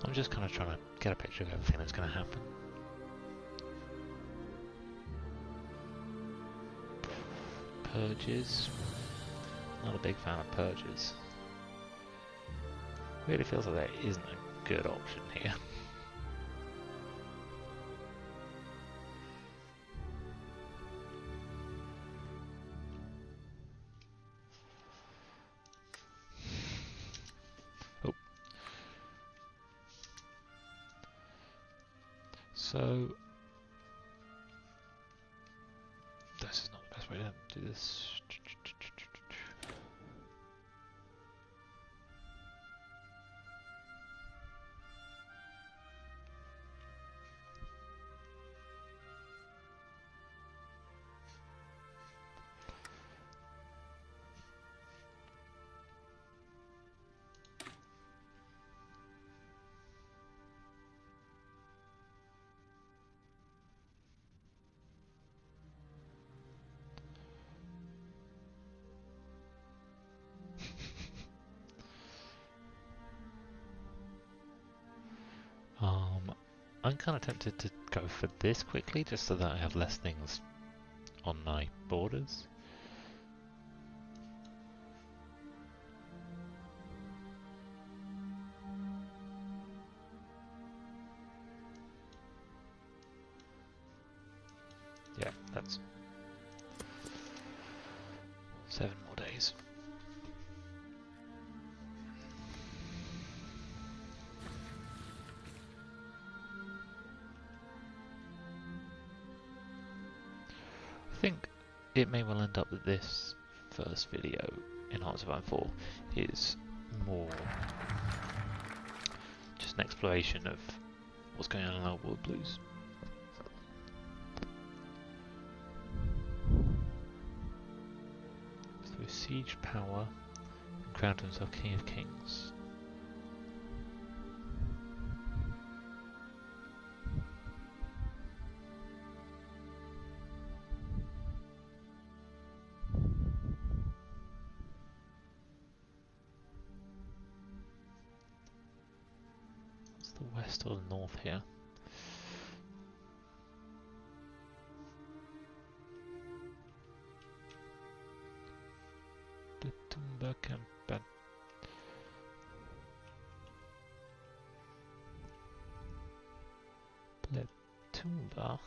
I'm just kind of trying to get a picture of everything that's going to happen. Purges. Not a big fan of purges. Really feels like there isn't a good option here. Oh. So this is not the best way to do this. I'm kind of tempted to go for this quickly, just so that I have less things on my borders. Yeah, that's 7 more days. I think it may well end up that this first video in Hearts of Iron 4 is more just an exploration of what's going on in Old World Blues. So siege power and crowned himself King of Kings. The west or the north here? Tumba Campan. Tumba.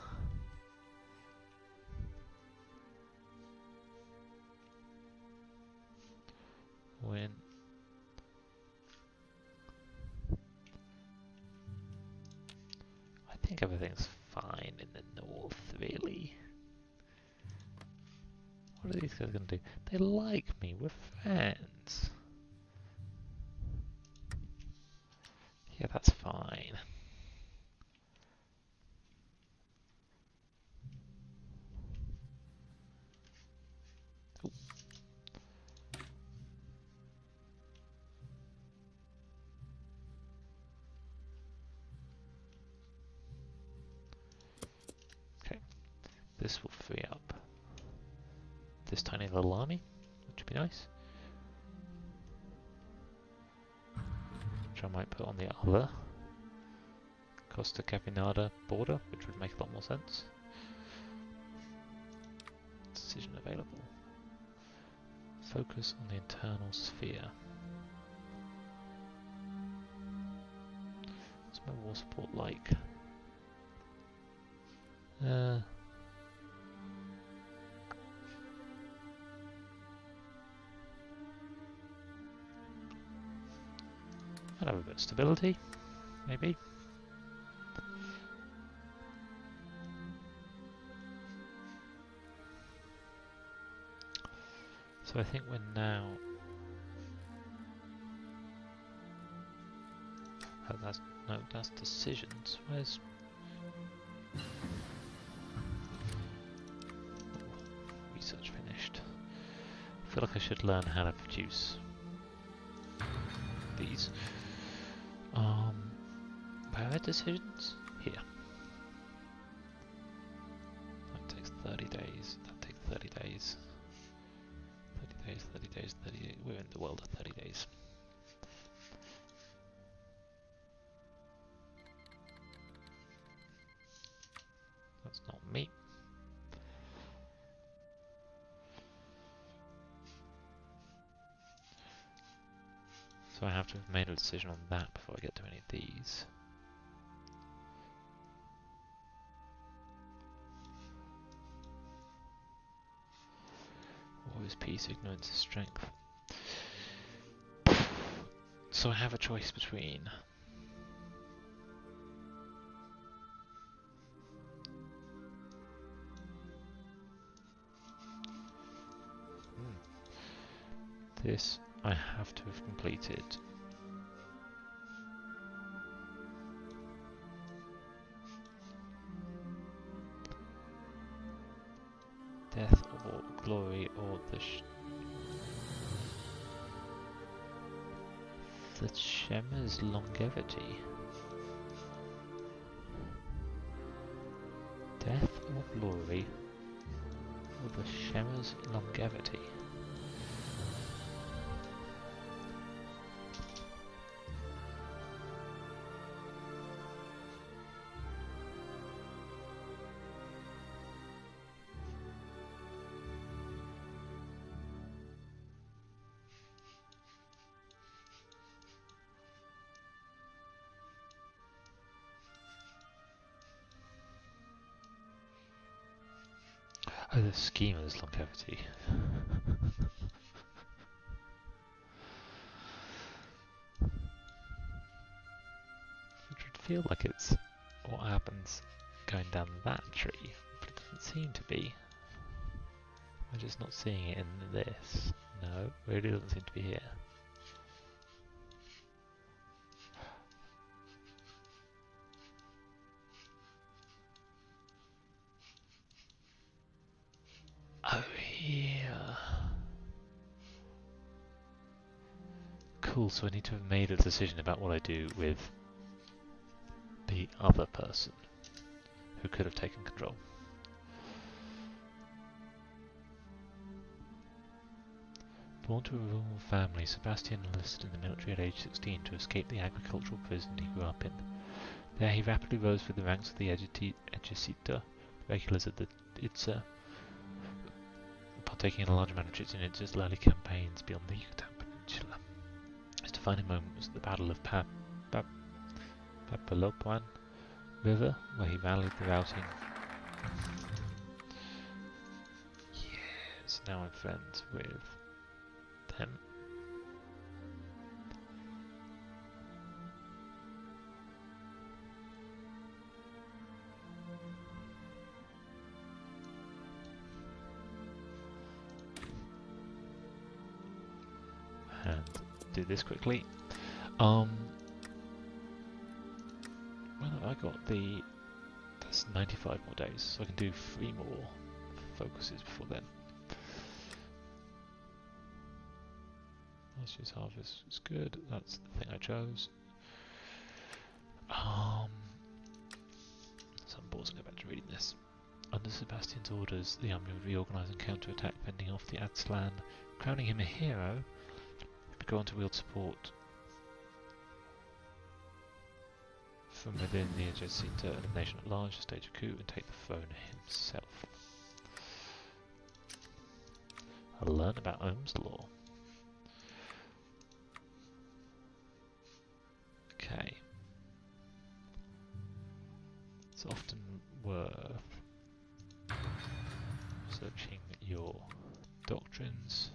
When I think everything's fine in the north, really. What are these guys gonna do? They like me, we're friends. Yeah, that's fine. Ooh. Okay, this will free up this tiny little army, which would be nice. Which I might put on the other Costa Capinada border, which would make a lot more sense. decision available. Focus on the internal sphere. What's my war support like? I'd have a bit of stability, maybe. So I think we're now... Oh, that's decisions. Where's... Oh, research finished. I feel like I should learn how to produce these. Where are decisions? Here. That takes 30 days. That takes 30 days. 30 days, 30 days, 30 days. We're in the world of 30 days. That's not me. So I have to have made a decision on that before I get to any of these. War is peace, ignorance is strength. So I have a choice between this I have to have completed. Death or glory or the Shemmer's longevity. Death or glory or the Shemmer's longevity. Oh, the schemer's longevity. Which would feel like it's what happens going down that tree, but it doesn't seem to be. I'm just not seeing it in this. No, it really doesn't seem to be here. Oh, here. Cool, so I need to have made a decision about what I do with the other person who could have taken control. Born to a rural family, Sebastian enlisted in the military at age 16 to escape the agricultural prison he grew up in. There he rapidly rose through the ranks of the Ejecita, regulars of the Itza, partaking in a large amount of Chichen early campaigns beyond the Yucatan Peninsula. His defining moment was the Battle of Papaloapan River, where he rallied the routing. Yes, now I'm friends with them. And do this quickly. Well, I got that's 95 more days, so I can do 3 more focuses before then. Last year's harvest is good, that's the thing I chose. So I'm pausing, go back to reading this. Under Sebastian's orders, the army would reorganise and counter-attack, fending off the Aztlan, crowning him a hero. He would go on to wield support from within the Ejecita and the nation at large, to stage a coup and take the throne himself. learn about Ohm's law. Okay. It's often worth searching your doctrines.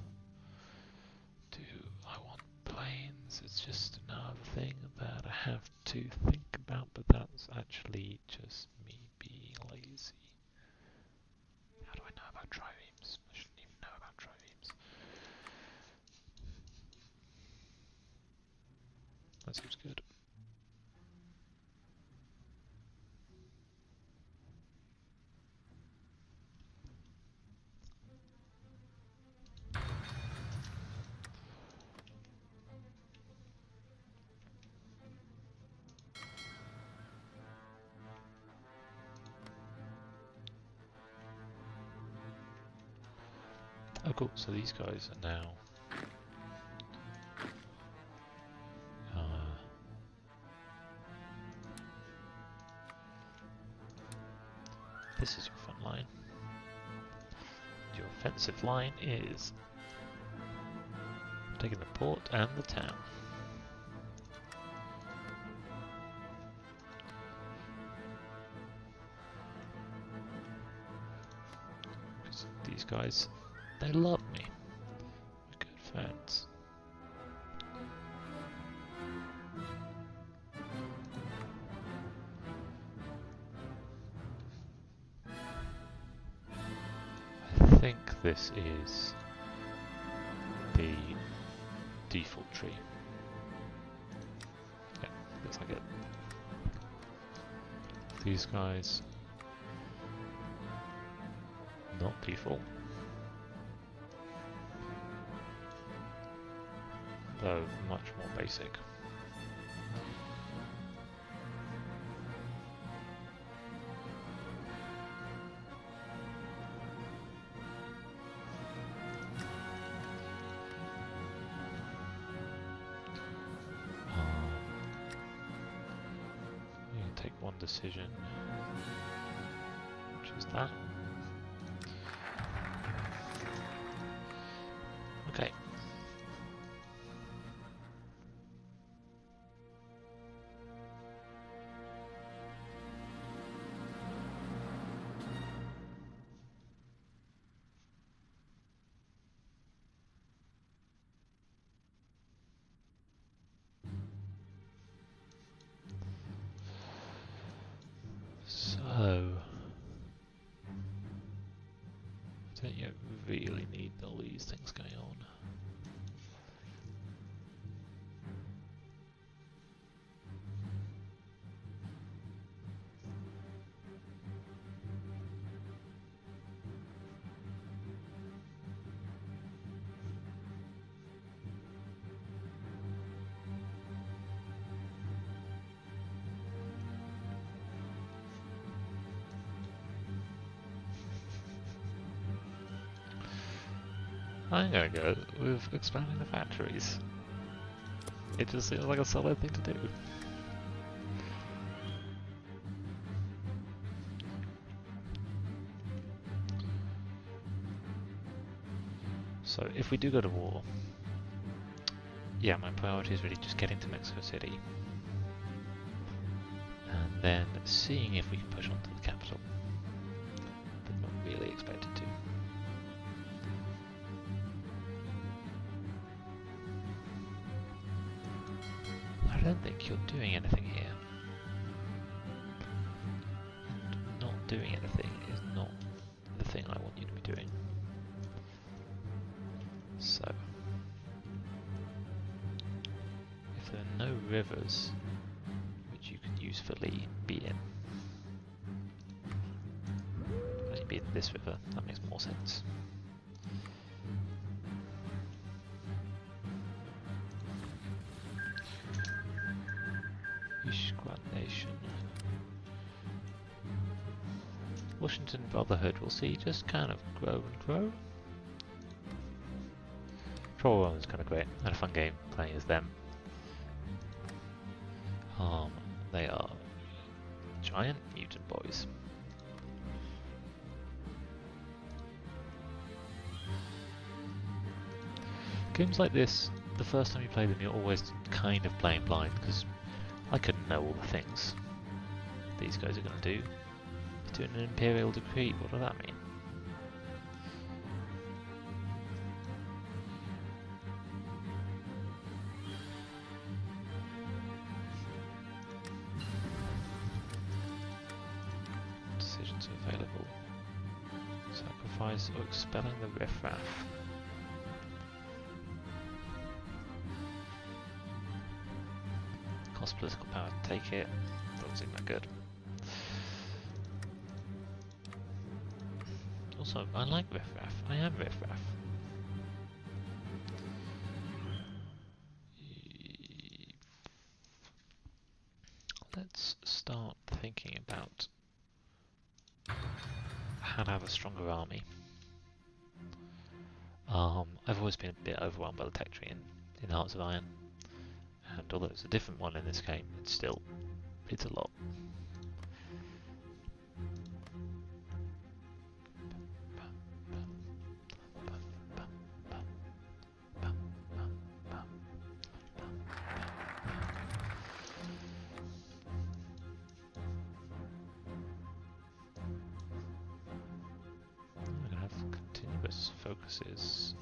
Do I want planes? It's just another thing that I have to think about, but that's actually just me being lazy. How do I know about triremes? I shouldn't even know about triremes. That seems good. Oh cool, so these guys are now this is your front line. Your offensive line is taking the port and the town. Because these guys, they love me. We're good friends. I think this is the default tree. Yeah, looks like it. These guys, not default. Though much more basic. You can take one decision, which is that. Okay. So, don't you really need all these things going on? I'm gonna go with expanding the factories. It just seems like a solid thing to do. So if we do go to war, yeah, my priority is really just getting to Mexico City and then seeing if we can push on to the capital, but not really expected to. I don't think you're doing anything here. And not doing anything is not the thing I want you to be doing. So, if there are no rivers which you can usefully be in, only be in this river, that makes more sense. Ishquat Nation. Washington Brotherhood, we'll see, just kind of grow and grow. Troll Run is kind of great. I had a fun game playing as them. They are giant mutant boys. Games like this, the first time you play them, you're always kind of playing blind because I couldn't know all the things these guys are going to do. He's doing an Imperial Decree. What does that mean? Decisions available. Sacrifice or expelling the riffraff. Cost political power to take it. Doesn't seem that good. Also, I like riffraff. I am riffraff. Let's start thinking about how to have a stronger army. I've always been a bit overwhelmed by the tech tree in Hearts of Iron, and although it's a different one in this game, it's a lot. I'm gonna have continuous focuses.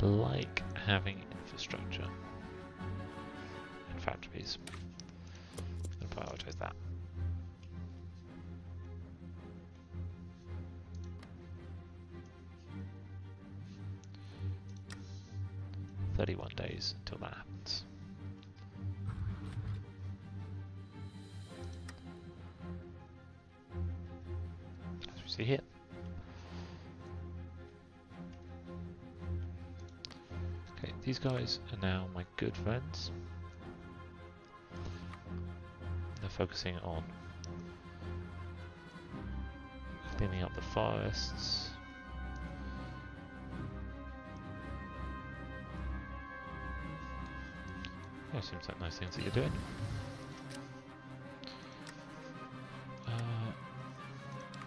I like having infrastructure and factories. I'm going to prioritize that. "31 days until that happens." As we see here. Okay, these guys are now my good friends. They're focusing on cleaning up the forests. Yeah, seems like nice things that you're doing.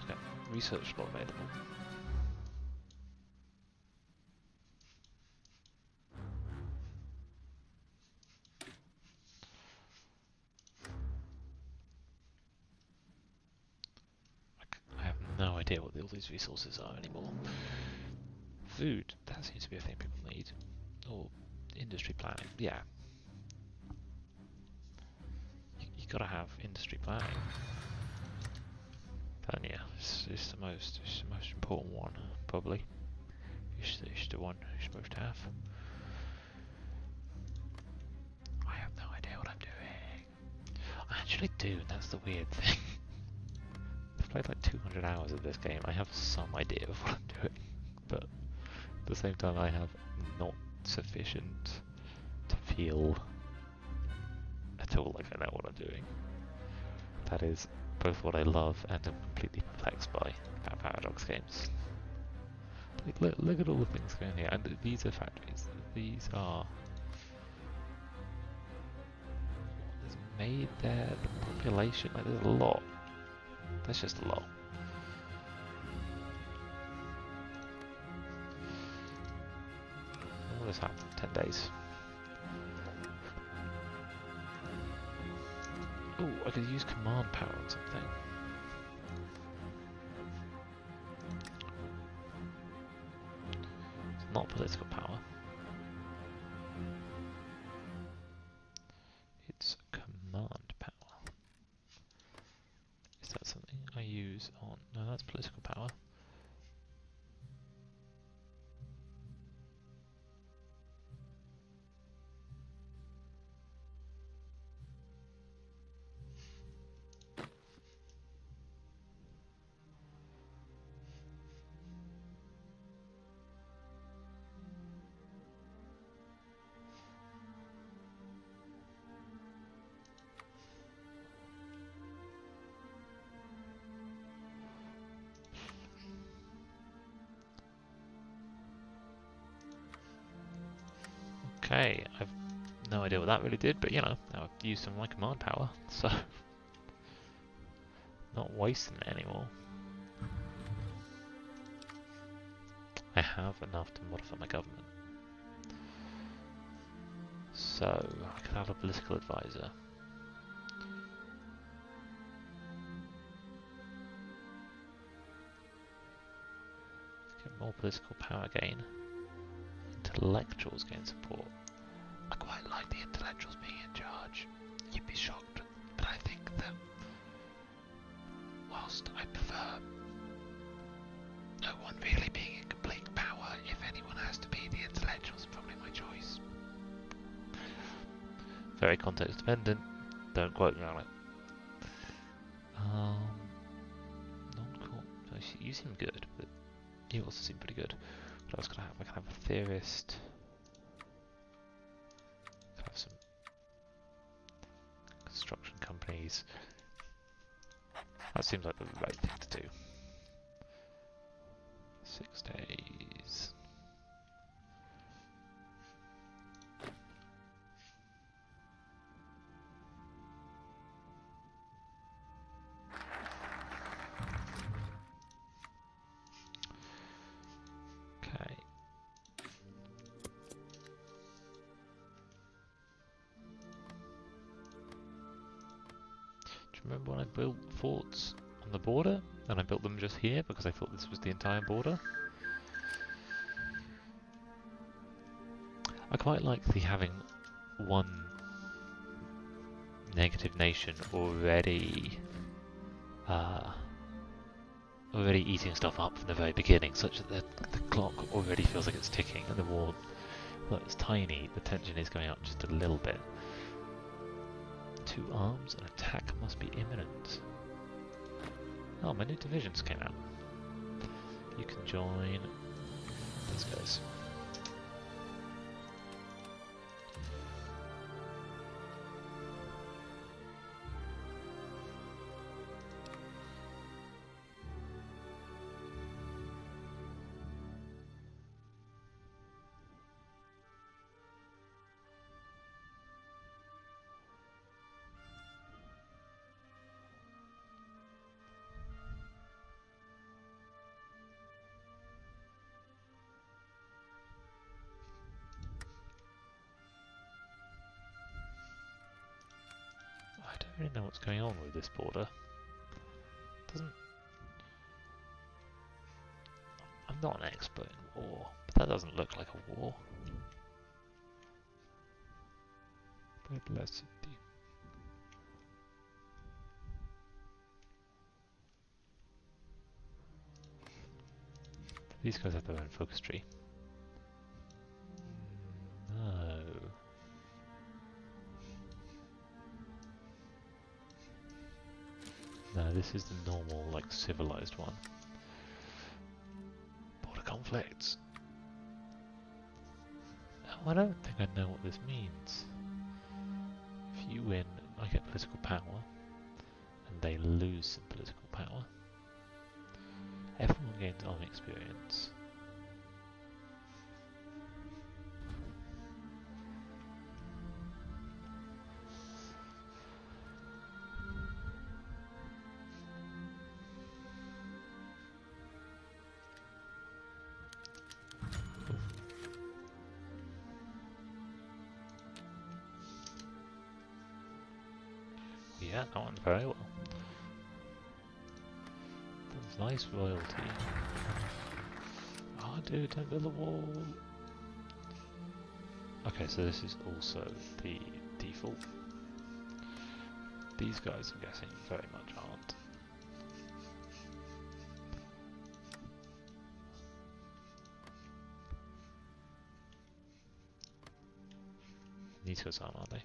Okay, research law available. I have no idea what all these resources are anymore. Food, that seems to be a thing people need. Or industry planning, yeah. You gotta have industry planning. And yeah, it's the most important one, probably. It's the one you're supposed to have. I have no idea what I'm doing. I actually do, and that's the weird thing. I've played like 200 hours of this game. I have some idea of what I'm doing, but at the same time I have not sufficient to feel at all like I know what I'm doing. That is both what I love and am completely perplexed by about Paradox games. Like, look at all the things going here, and these are factories. These are what is made there. The population, like, there's a lot. That's just a lot. All this happened in 10 days. Oh, I could use command power on something. It's not political power. It's command power. Is that something I use on... No, that's political power. okay, I've no idea what that really did, but you know, now I've used some of my command power, so not wasting it anymore. I have enough to modify my government. So, I could have a political advisor. Get more political power gain. Intellectuals gain support. I quite like the intellectuals being in charge. You'd be shocked, but I think that whilst I prefer no one really being in complete power, if anyone has to be, the intellectuals are probably my choice. Very context dependent, don't quote me on it. Non-court, you seem good, but you also seem pretty good. What else could I have? I can have a theorist. I can have some construction companies. That seems like the right thing to do. 6 days. Okay. Do you remember when I built forts on the border? And I built them just here because I thought this was the entire border? I quite like the having one negative nation already eating stuff up from the very beginning, such that the clock already feels like it's ticking, and the war, though it's tiny, the tension is going up just a little bit. 2 arms, an attack must be imminent. Oh, my new divisions came out. You can join these guys. I don't really know what's going on with this border. I'm not an expert in war, but that doesn't look like a war. Publicity. These guys have their own focus tree. No. No, this is the normal, like, civilized one. Border conflicts. Oh, I don't think I know what this means. If you win, I get political power, and they lose some political power. Everyone gains army experience. Yeah, that went very well. That's nice royalty. Oh, dude, don't build a wall. Okay, so this is also the default. These guys, I'm guessing, very much aren't. These guys aren't they?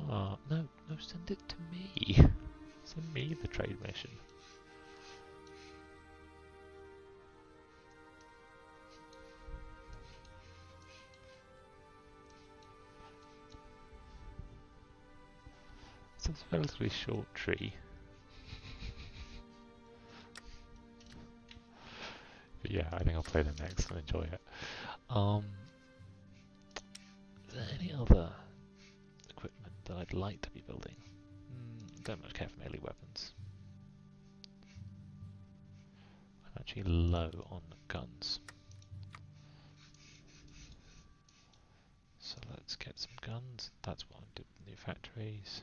Ah, no, send it to me. Send me the trade mission. It's a relatively short tree. But Yeah, I think I'll play them next and enjoy it. Is there any other equipment that I'd like to be building? Don't much care for melee weapons. I'm actually low on guns. So let's get some guns. That's what I did with new factories.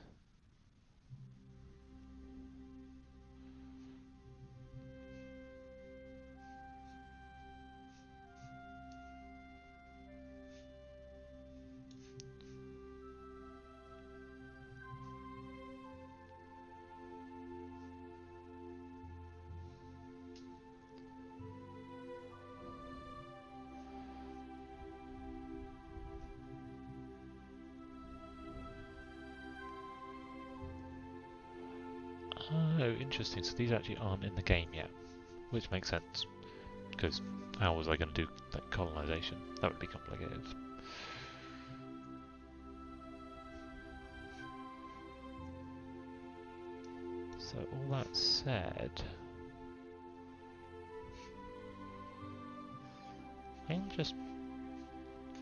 Oh, interesting. So these actually aren't in the game yet, which makes sense. Because how was I going to do that colonization? That would be complicated. So all that said, I can just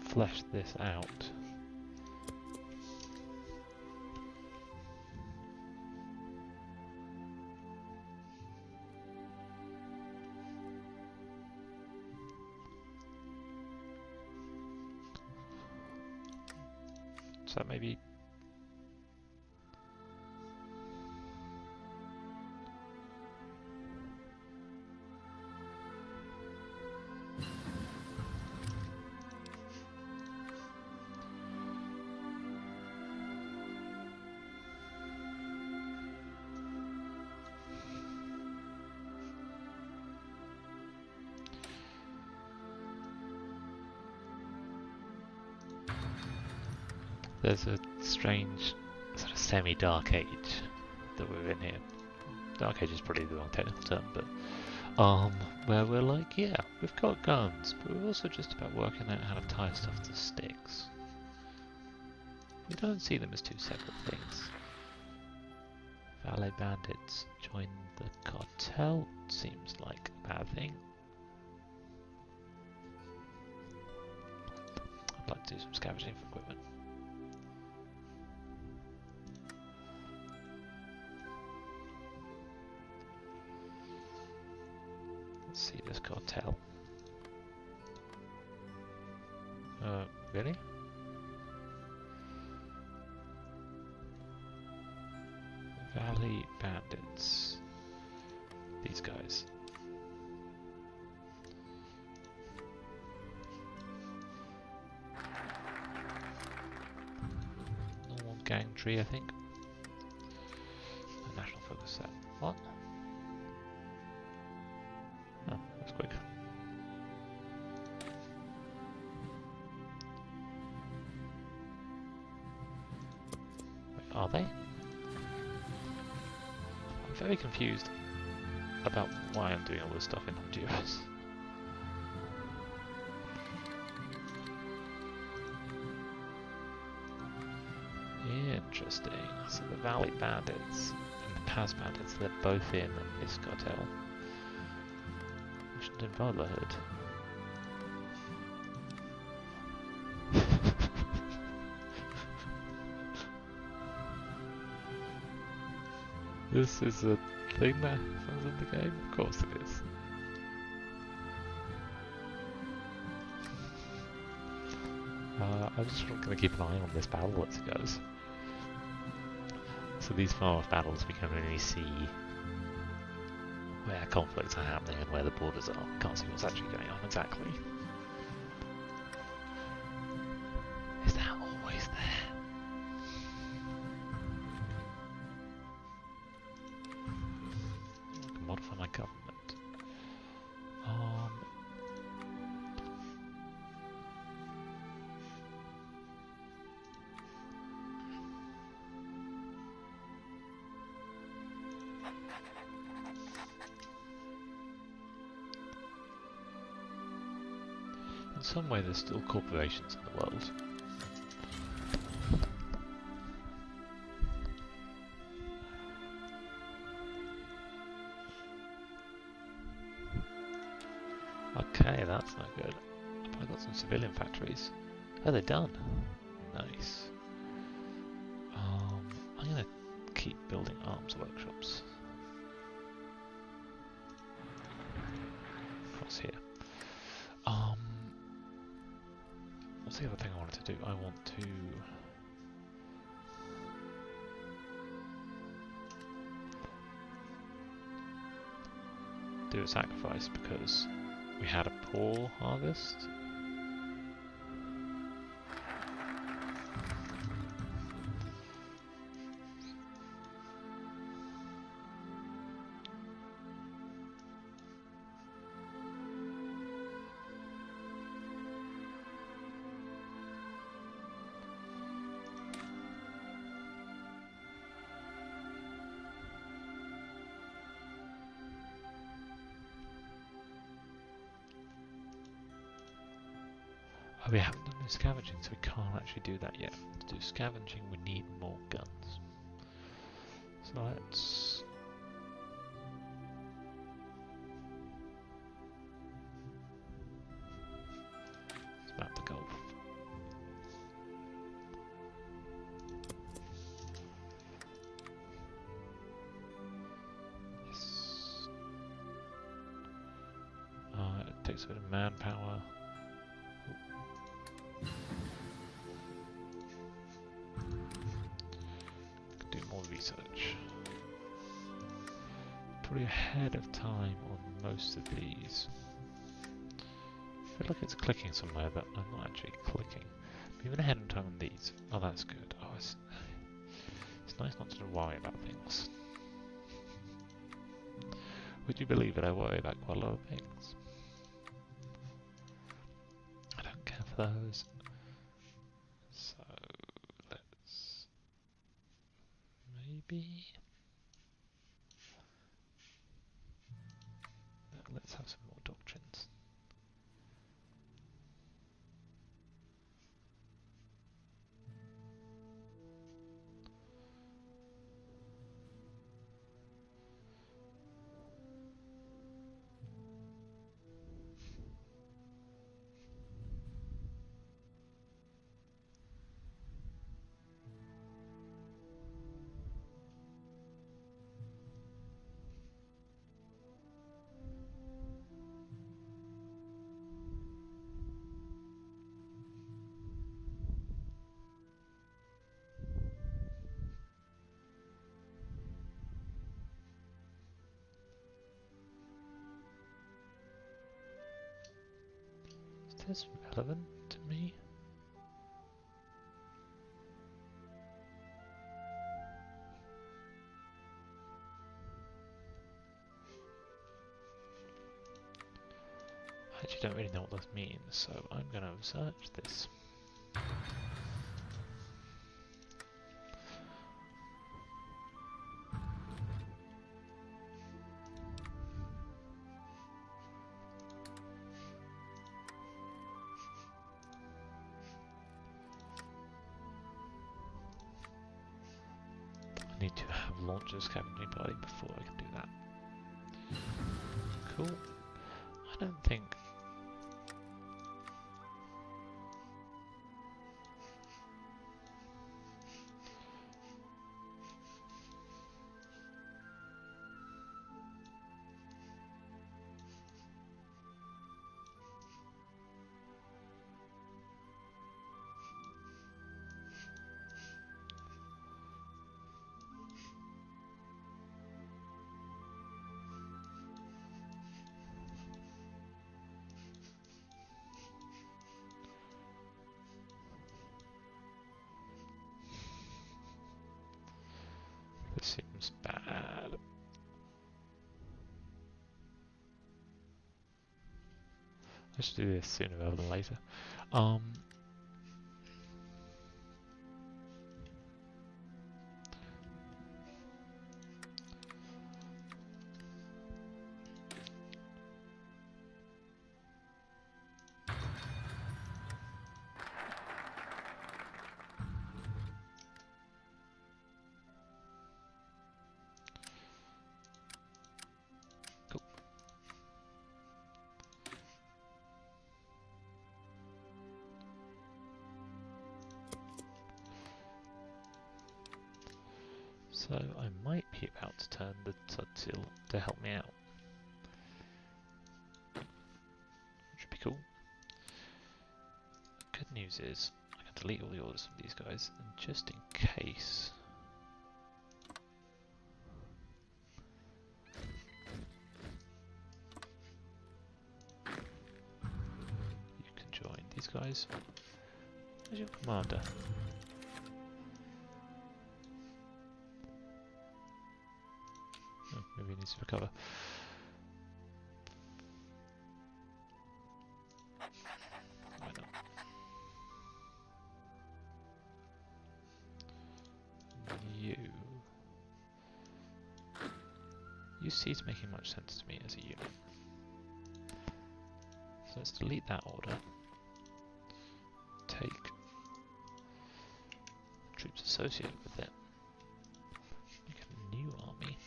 flesh this out. So maybe there's a strange sort of semi-dark age that we're in here. Dark age is probably the wrong technical term, but where we're like, yeah, we've got guns, but we're also just about working out how to tie stuff to sticks. We don't see them as two separate things. Valet bandits join the cartel, seems like a bad thing. I'd like to do some scavenging for equipment. Let's see this cartel. Really? Valley bandits. These guys. Normal gang tree, I think. A national focus set. What? Oh, that's quick. Wait, are they? I'm very confused about why I'm doing all this stuff in Honduras. Interesting. So the Valley Bandits and the Paz Bandits, they're both in this cartel. Washington Brotherhood. This is a thing that happens in the game? Of course it is. I'm just going to keep an eye on this battle as it goes. So these far-off battles we can only see where conflicts are happening and where the borders are. Can't see what's actually going on exactly. Is that always there? I can modify my government. In some way there's still corporations in the world. that's no good. But I got some civilian factories. Oh, they're done. Nice. I'm gonna keep building arms workshops. Across here. What's the other thing I wanted to do? I want to do a sacrifice because we had a poor harvest. We haven't done the scavenging, so we can't actually do that yet. To do scavenging, we need more guns. So let's map the Gulf. Yes. It takes a bit of manpower. Do more research. Probably ahead of time on most of these. I feel like it's clicking somewhere, but I'm not actually clicking. But even ahead of time on these. Oh, that's good. Oh, it's nice not to worry about things. Would you believe it? I worry about quite a lot of things. I don't care for those. So let's maybe let's have some more doctrines. Is this relevant to me? I actually don't really know what this means, so I'm going to research this. I need to have launched a scavenging party before I can do that. Cool. I don't think this seems bad. I should do this sooner rather than later. So I might be about to turn the Tudsil to help me out. Which would be cool. Good news is I can delete all the orders from these guys, and just in case. You can join these guys. Where's your commander? Oh, maybe he needs to recover. Why not? You cease making much sense to me as a unit. So let's delete that order. Take troops associated with it. Make a new army.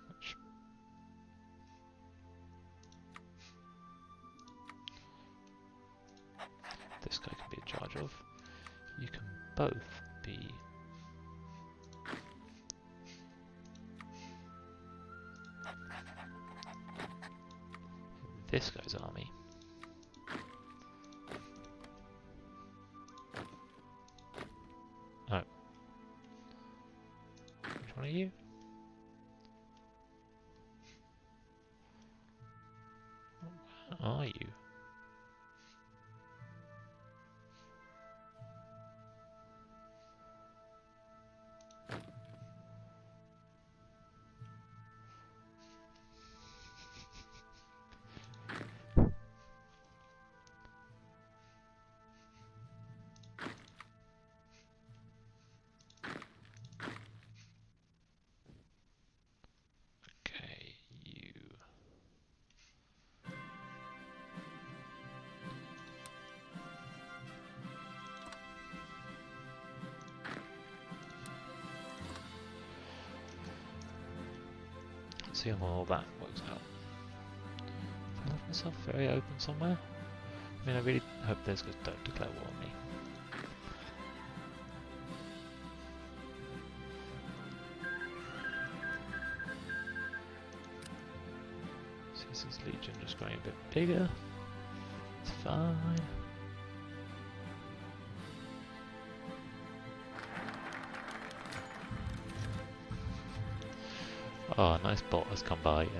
Which this guy can be in charge of. You can both be this guy's army. Oh. Which one are you? Where are you? See how all that works out. I left myself very open somewhere. I mean, I really hope those guys don't declare war on me. Caesar's Legion just growing a bit bigger. It's fine. Oh, a nice bot has come by and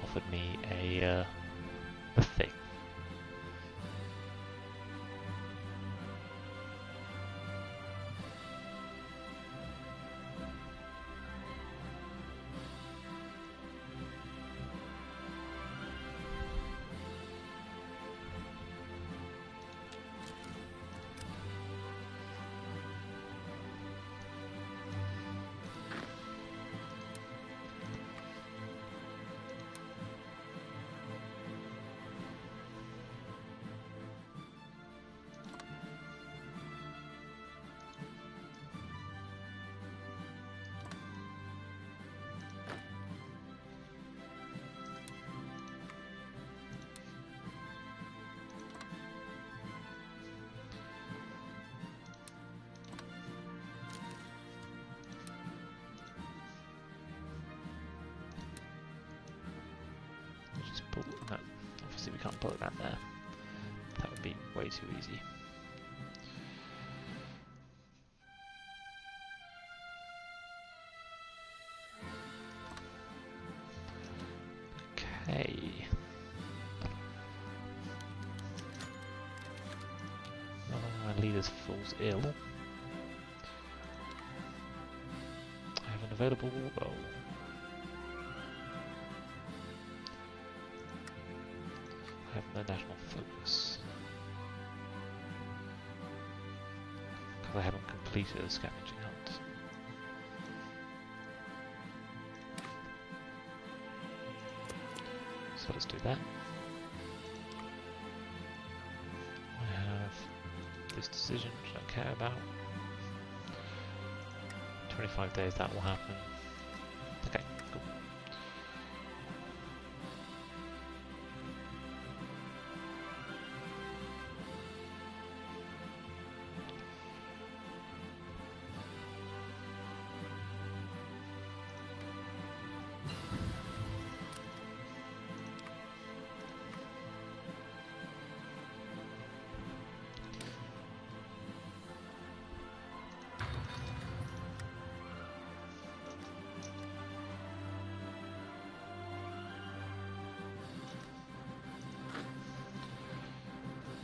offered me a thing. Just pull that. Obviously, we can't pull that there. That would be way too easy. Okay. One of my leaders falls ill. I have an available war goal. I have no national focus. Because I haven't completed a scavenging hunt. So let's do that. I have this decision which I don't care about. 25 days that will happen. Okay, cool.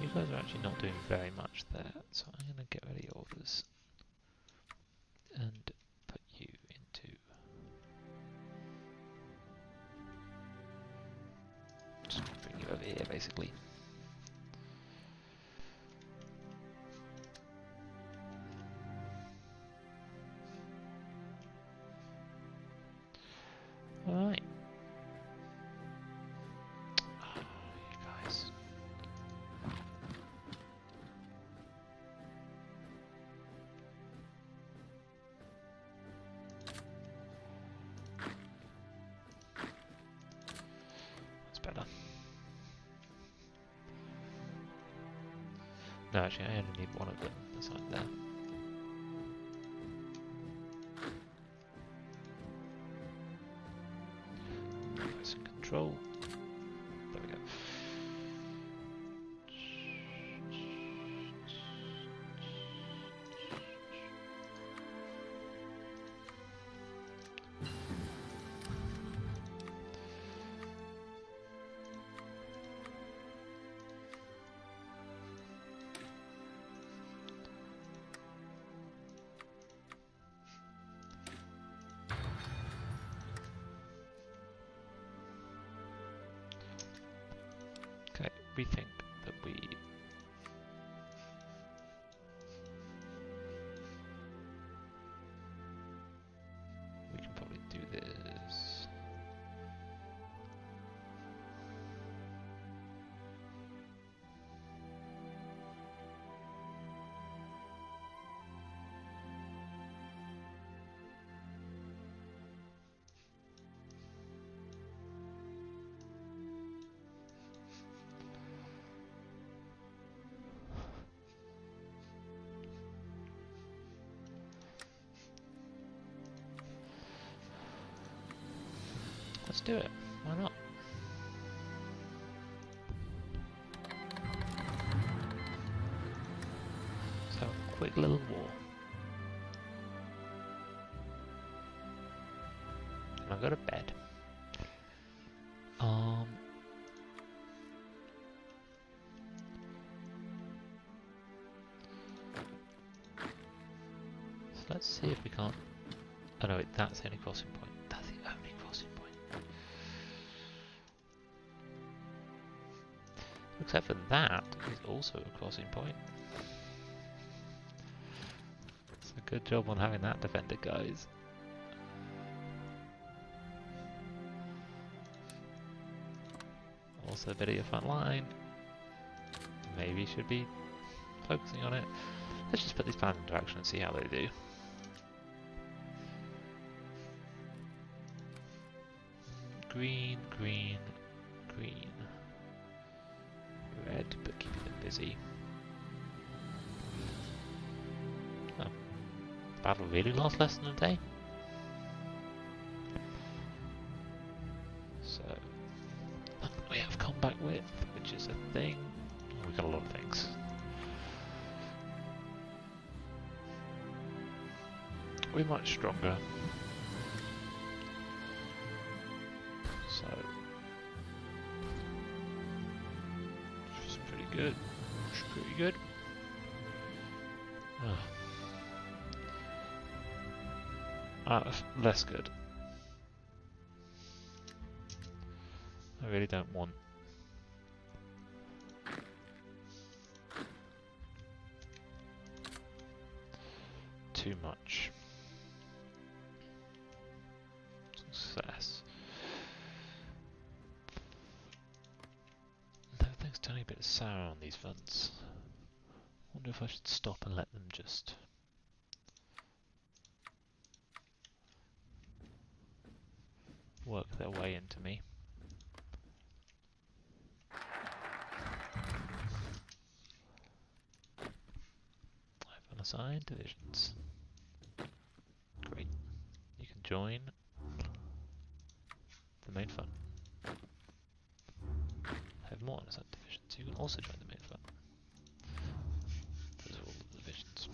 you guys are actually not doing very much there, so I'm going to get rid of your orders and put you into... Just bring you over here, basically. Alright. Oh, you guys. That's better. No, actually, I only need one of them. That's like there. Nice and control. There we go. Okay, we think that we can probably do this. Let's do it. Why not? So, quick little war. And I'll go to bed. So let's see if we can't... Oh no, wait, that's the only crossing point. That's the only crossing point. Except for that is also a crossing point. It's a good job on having that defended, guys. Also a bit of your front line. Maybe should be focusing on it. Let's just put these plans into action and see how they do. Green, green, green. Red, but keeping them busy. Oh. The battle really lasts less than a day? So, we have combat width, which is a thing. We've got a lot of things. We're much stronger. So, which is pretty good. Which is pretty good. Less good. I really don't want too much success. Everything's turning a bit sour on these fronts. Wonder if I should stop and let them just work their way into me. I've unassigned divisions. Great. You can join the main front. I have more unassigned divisions. You can also join the main front. Those are all the divisions.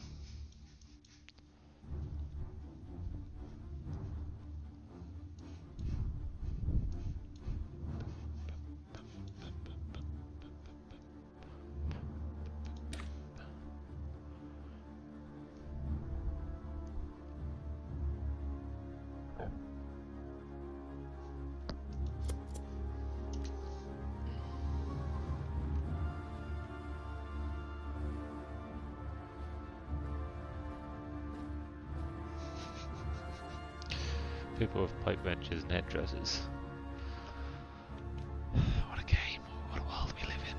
people with pipe wrenches and hairdressers. What a game, what a world we live in.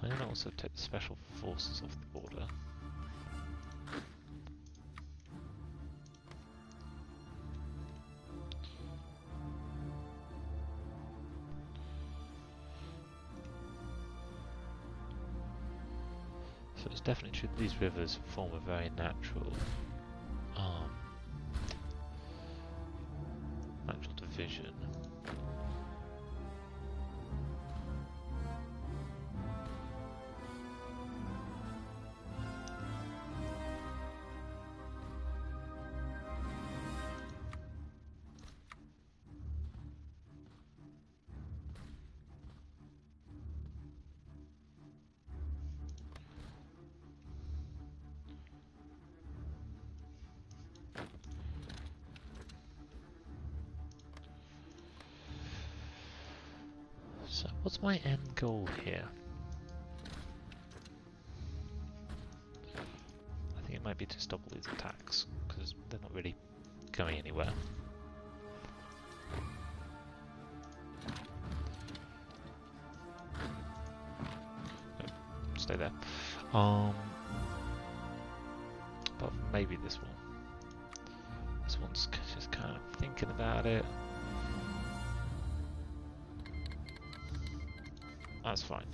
I can also take the special forces off the border. So it's definitely true that these rivers form a very natural division. So what's my end goal here? I think it might be to stop all these attacks, because they're not really going anywhere. No, stay there. But maybe this one. This one's just kind of thinking about it. That's fine.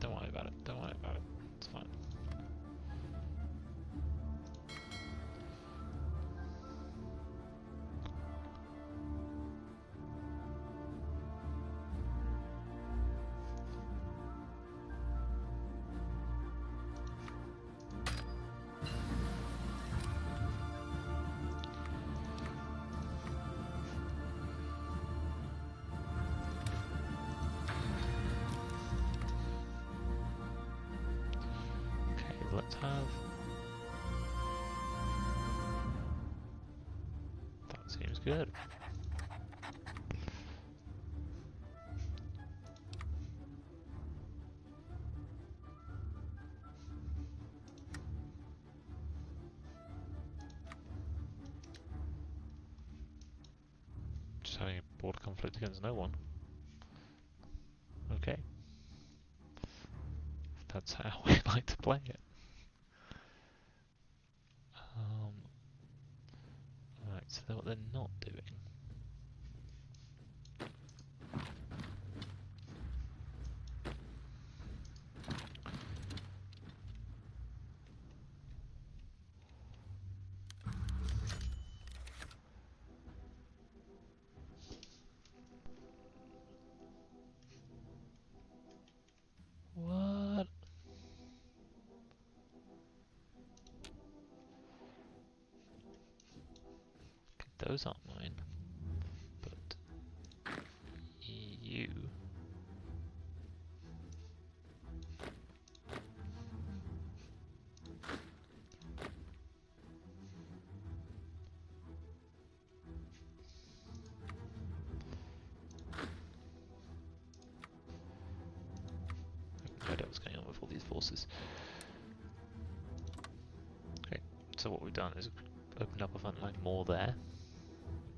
Don't worry about it. Don't worry about it. It's fine. Let's have... That seems good. Just having a border conflict against no one. Okay. That's how we like to play it. Right, so what they're not doing. What? Those aren't mine, but you. No idea what's going on with all these forces. Okay, so what we've done is opened up a front line more there.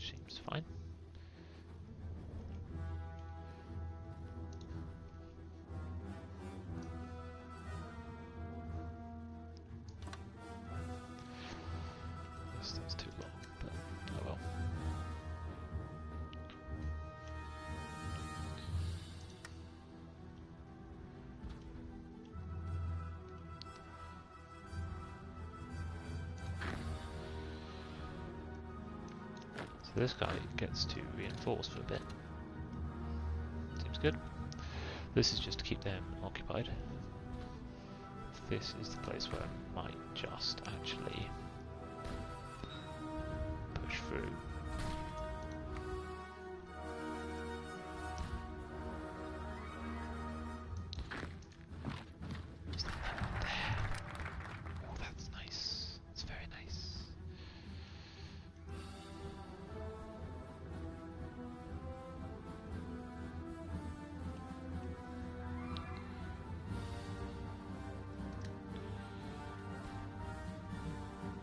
Seems fine. That's too long, but oh well. So this guy gets to reinforce for a bit. Seems good. This is just to keep them occupied. This is the place where I might just actually push through. Is that there? Oh, that's nice. That's very nice.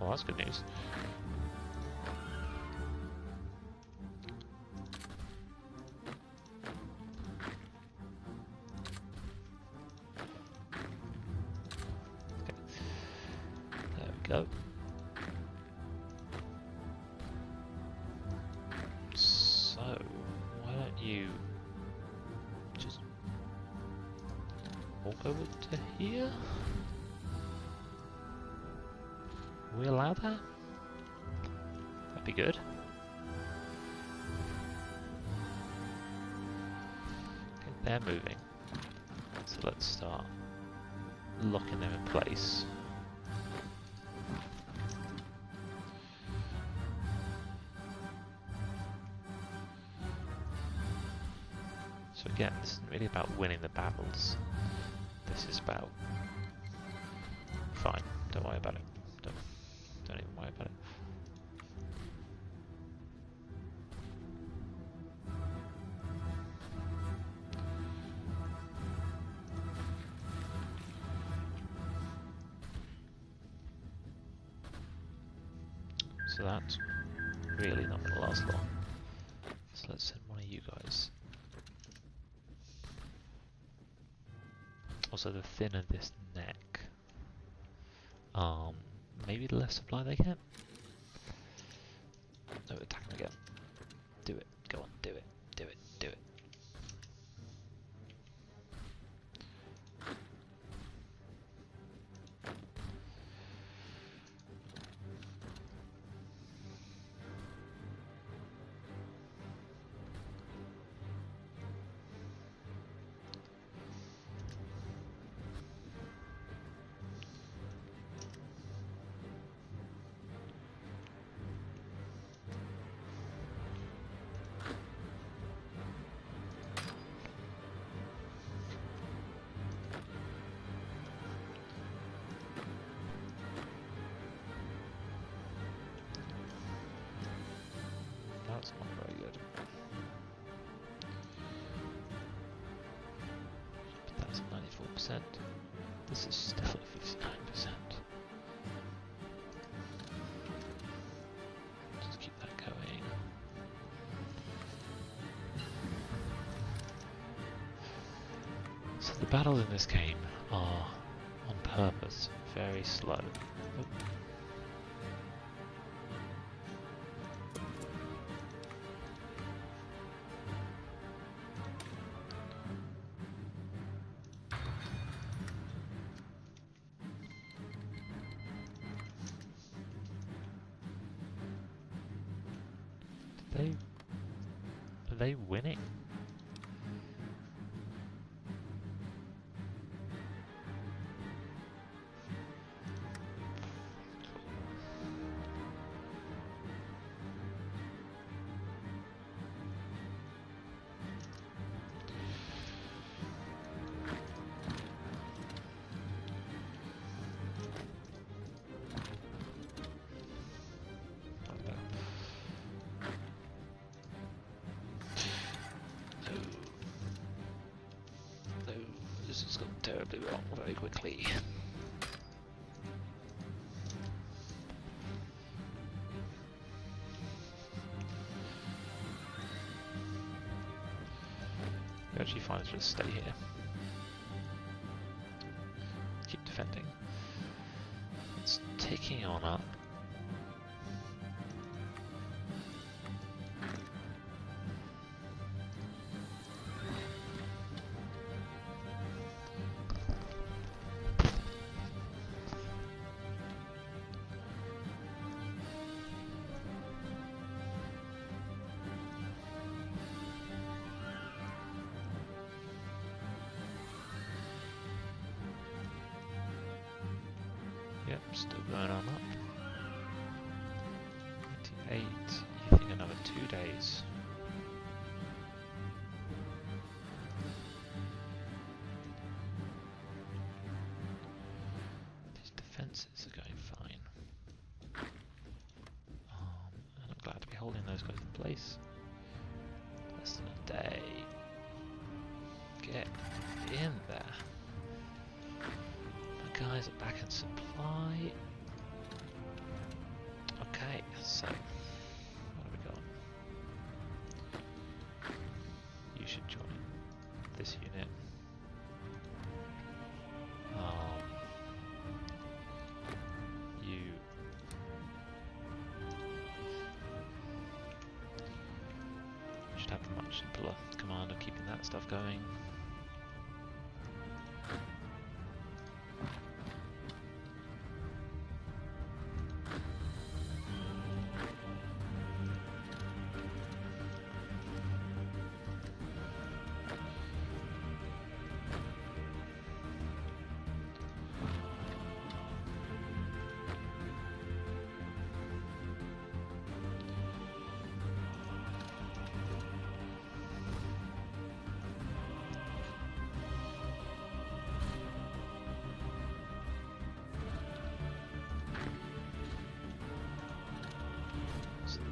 Well, that's good news. Okay. There we go. So, why don't you just walk over to here? We allow that? That'd be good. Okay, they're moving. So let's start locking them in place. So again, this isn't really about winning the battles. This is about... Fine, don't worry about it. Don't even worry about it. So that's really not going to last long. So let's send one of you guys. Also, the thinner this neck, maybe the less supply they get. No, attack them again. Do it. Go on. Do it. Do it. Do it. That's not very good. But that's 94%. This is still at 59%. Just keep that going. So the battles in this game are, on purpose, very slow. Oh. Are they winning? This has gone terribly wrong very quickly. You're actually fine to just stay here. Keep defending. It's ticking on up. Yep, still going on up. 98, you think another 2 days. These defences are going fine. And I'm glad to be holding those guys in place. Less than a day. Get in there. My guys are back in supply. Okay, so what have we got? You should join this unit. You should have a much simpler command of keeping that stuff going.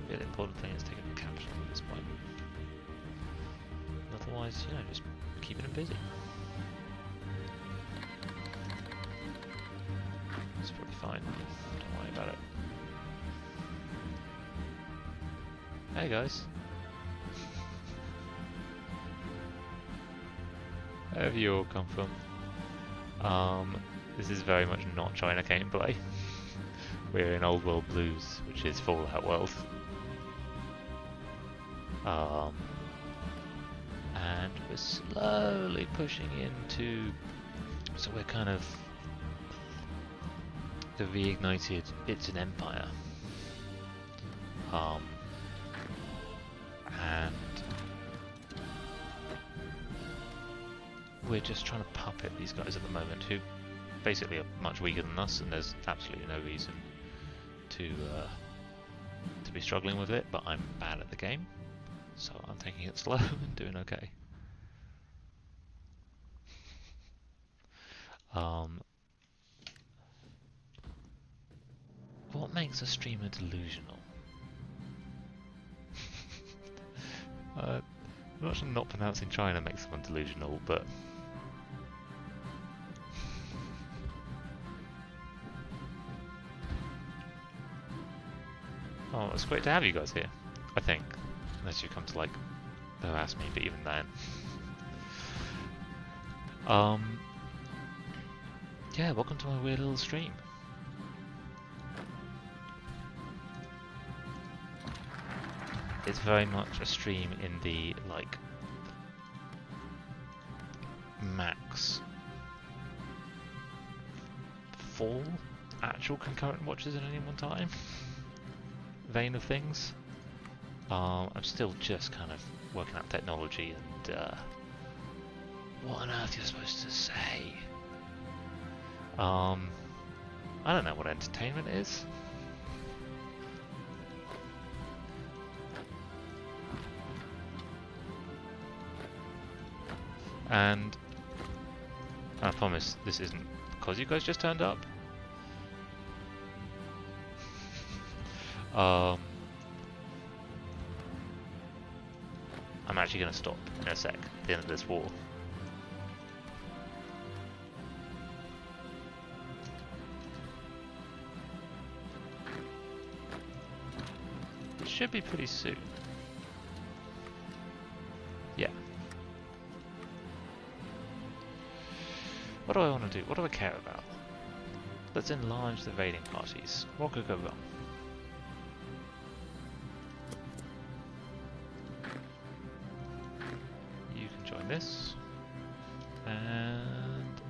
The important thing is taking the capital at this point. Otherwise, you know, just keeping them busy. It's probably fine. Don't worry about it. Hey guys. Where have you all come from? This is very much not China gameplay. We're in Old World Blues, which is Fallout World. And we're slowly pushing into, so we're kind of the reignited It's an Empire. And we're just trying to puppet these guys at the moment, who basically are much weaker than us, and there's absolutely no reason to be struggling with it, but I'm bad at the game. So I'm taking it slow and doing okay. What makes a streamer delusional? I'm not sure not pronouncing China makes someone delusional, but oh, it's great to have you guys here, I think. Unless you come to, like, harass me, but even then. Yeah, welcome to my weird little stream. It's very much a stream in the, like, max 4 actual concurrent watches at any one time vein of things. I'm still just kind of working out technology and what on earth you're supposed to say. I don't know what entertainment is. And I promise this isn't because you guys just turned up. I'm actually going to stop in a sec at the end of this war. It should be pretty soon. Yeah. What do I want to do? What do I care about? Let's enlarge the raiding parties. What could go wrong? You can join this. And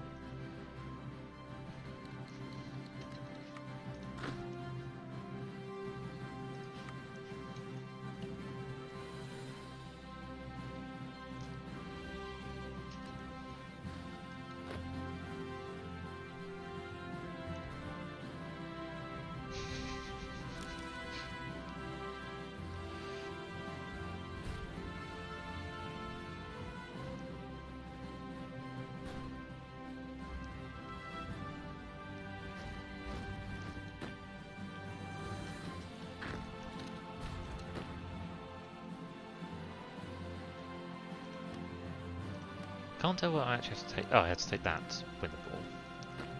can't tell what I actually have to take. Oh, I had to take that. Win the ball.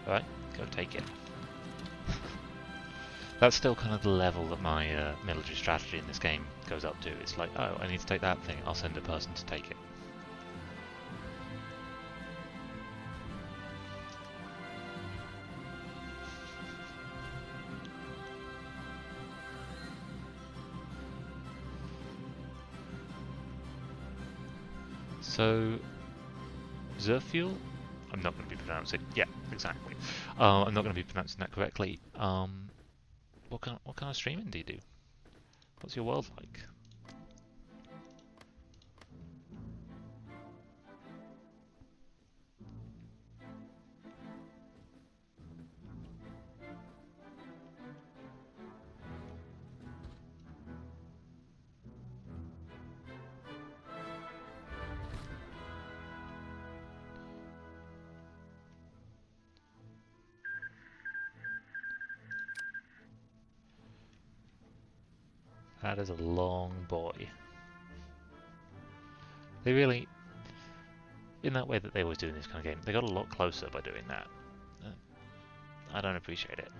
Alright, go take it. That's still kind of the level that my military strategy in this game goes up to. It's like, oh, I need to take that thing, I'll send a person to take it. So, Zerfuel? I'm not going to be pronouncing it. Yeah, exactly. I'm not going to be pronouncing that correctly. What kind of streaming do you do? What's your world like? That is a long boy. They really, in that way that they always do in this kind of game, they got a lot closer by doing that. I don't appreciate it.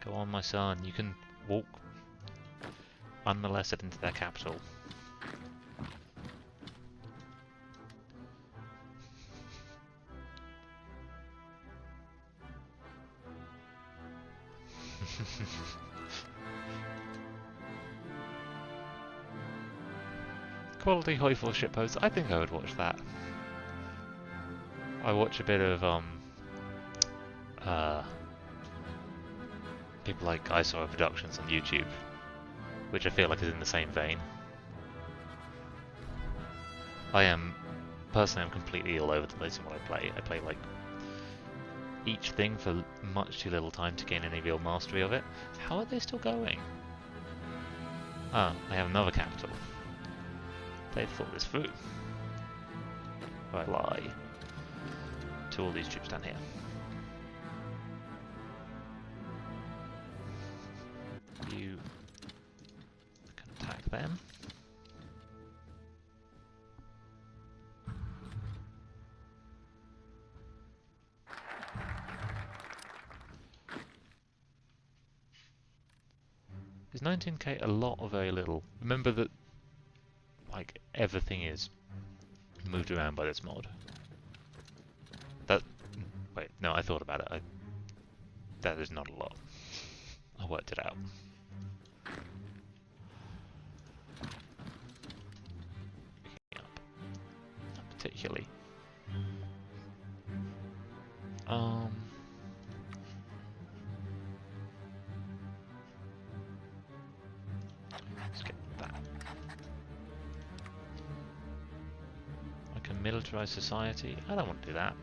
Go on, my son, you can walk unmolested into their capital. Quality Hoyful shitposts. I think I would watch that. I watch a bit of people like Isora Productions on YouTube, which I feel like is in the same vein. Personally, I'm completely all over the place in what I play. I play like each thing for much too little time to gain any real mastery of it. How are they still going? Ah, they have another capital. They've thought this through. I lie to all these troops down here. You can attack them. Is 19k a lot or very little? Remember that like everything is moved around by this mod. Wait, no, I thought about it. That is not a lot. I worked it out. Not particularly. Let's get that. I can militarize society. I don't want to do that.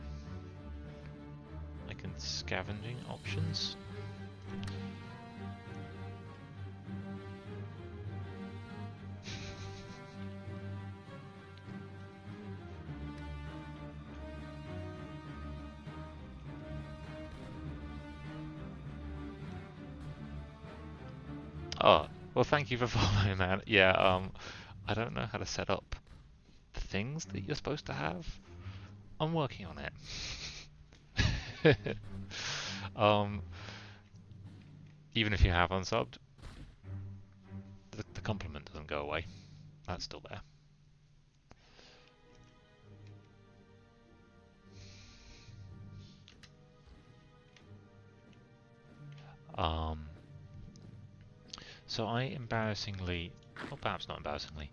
I can scavenging options. Oh, well, thank you for following that. Yeah, I don't know how to set up the things that you're supposed to have. I'm working on it. Even if you have unsubbed, the compliment doesn't go away. That's still there. So I embarrassingly, or perhaps not embarrassingly,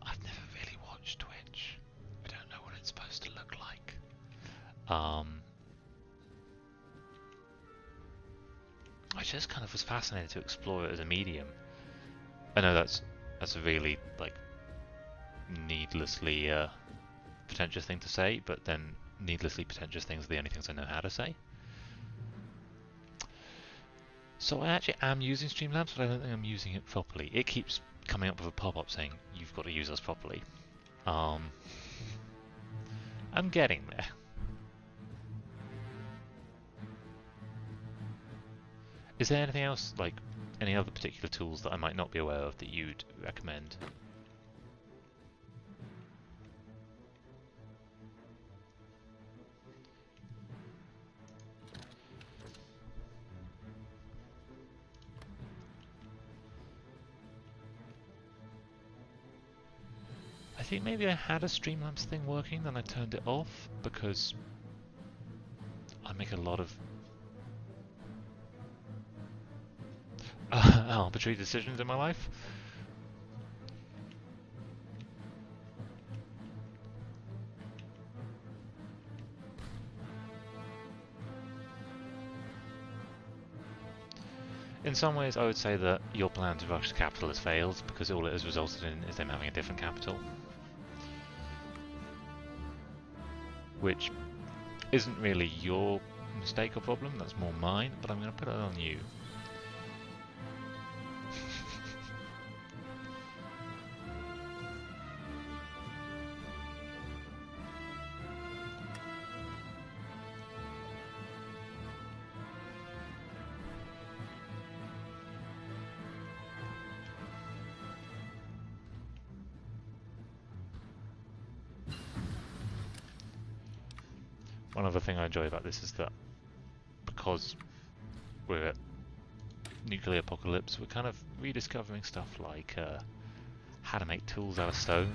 I've never really watched Twitch. I don't know what it's supposed to look like. I just kind of was fascinated to explore it as a medium. I know that's a really like needlessly pretentious thing to say, but then needlessly pretentious things are the only things I know how to say. So I actually am using Streamlabs, but I don't think I'm using it properly. It keeps coming up with a pop-up saying, you've got to use us properly. I'm getting there. Is there anything else, like any other particular tools that I might not be aware of that you'd recommend? think maybe I had a Streamlabs thing working, then I turned it off because I make a lot of arbitrary decisions in my life. In some ways, I would say that your plan to rush the capital has failed because all it has resulted in is them having a different capital. Which isn't really your mistake or problem, that's more mine, but I'm going to put it on you. One other thing I enjoy about this is that because we're at nuclear apocalypse, we're kind of rediscovering stuff like how to make tools out of stone.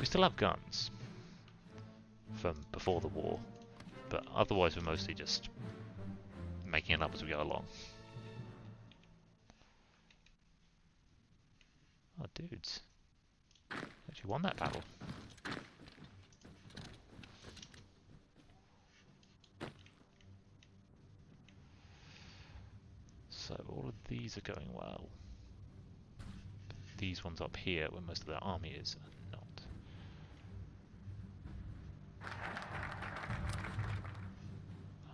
We still have guns from before the war, but otherwise we're mostly just making it up as we go along. Oh, dudes. Actually won that battle. So all of these are going well. These ones up here, where most of their army is, are not.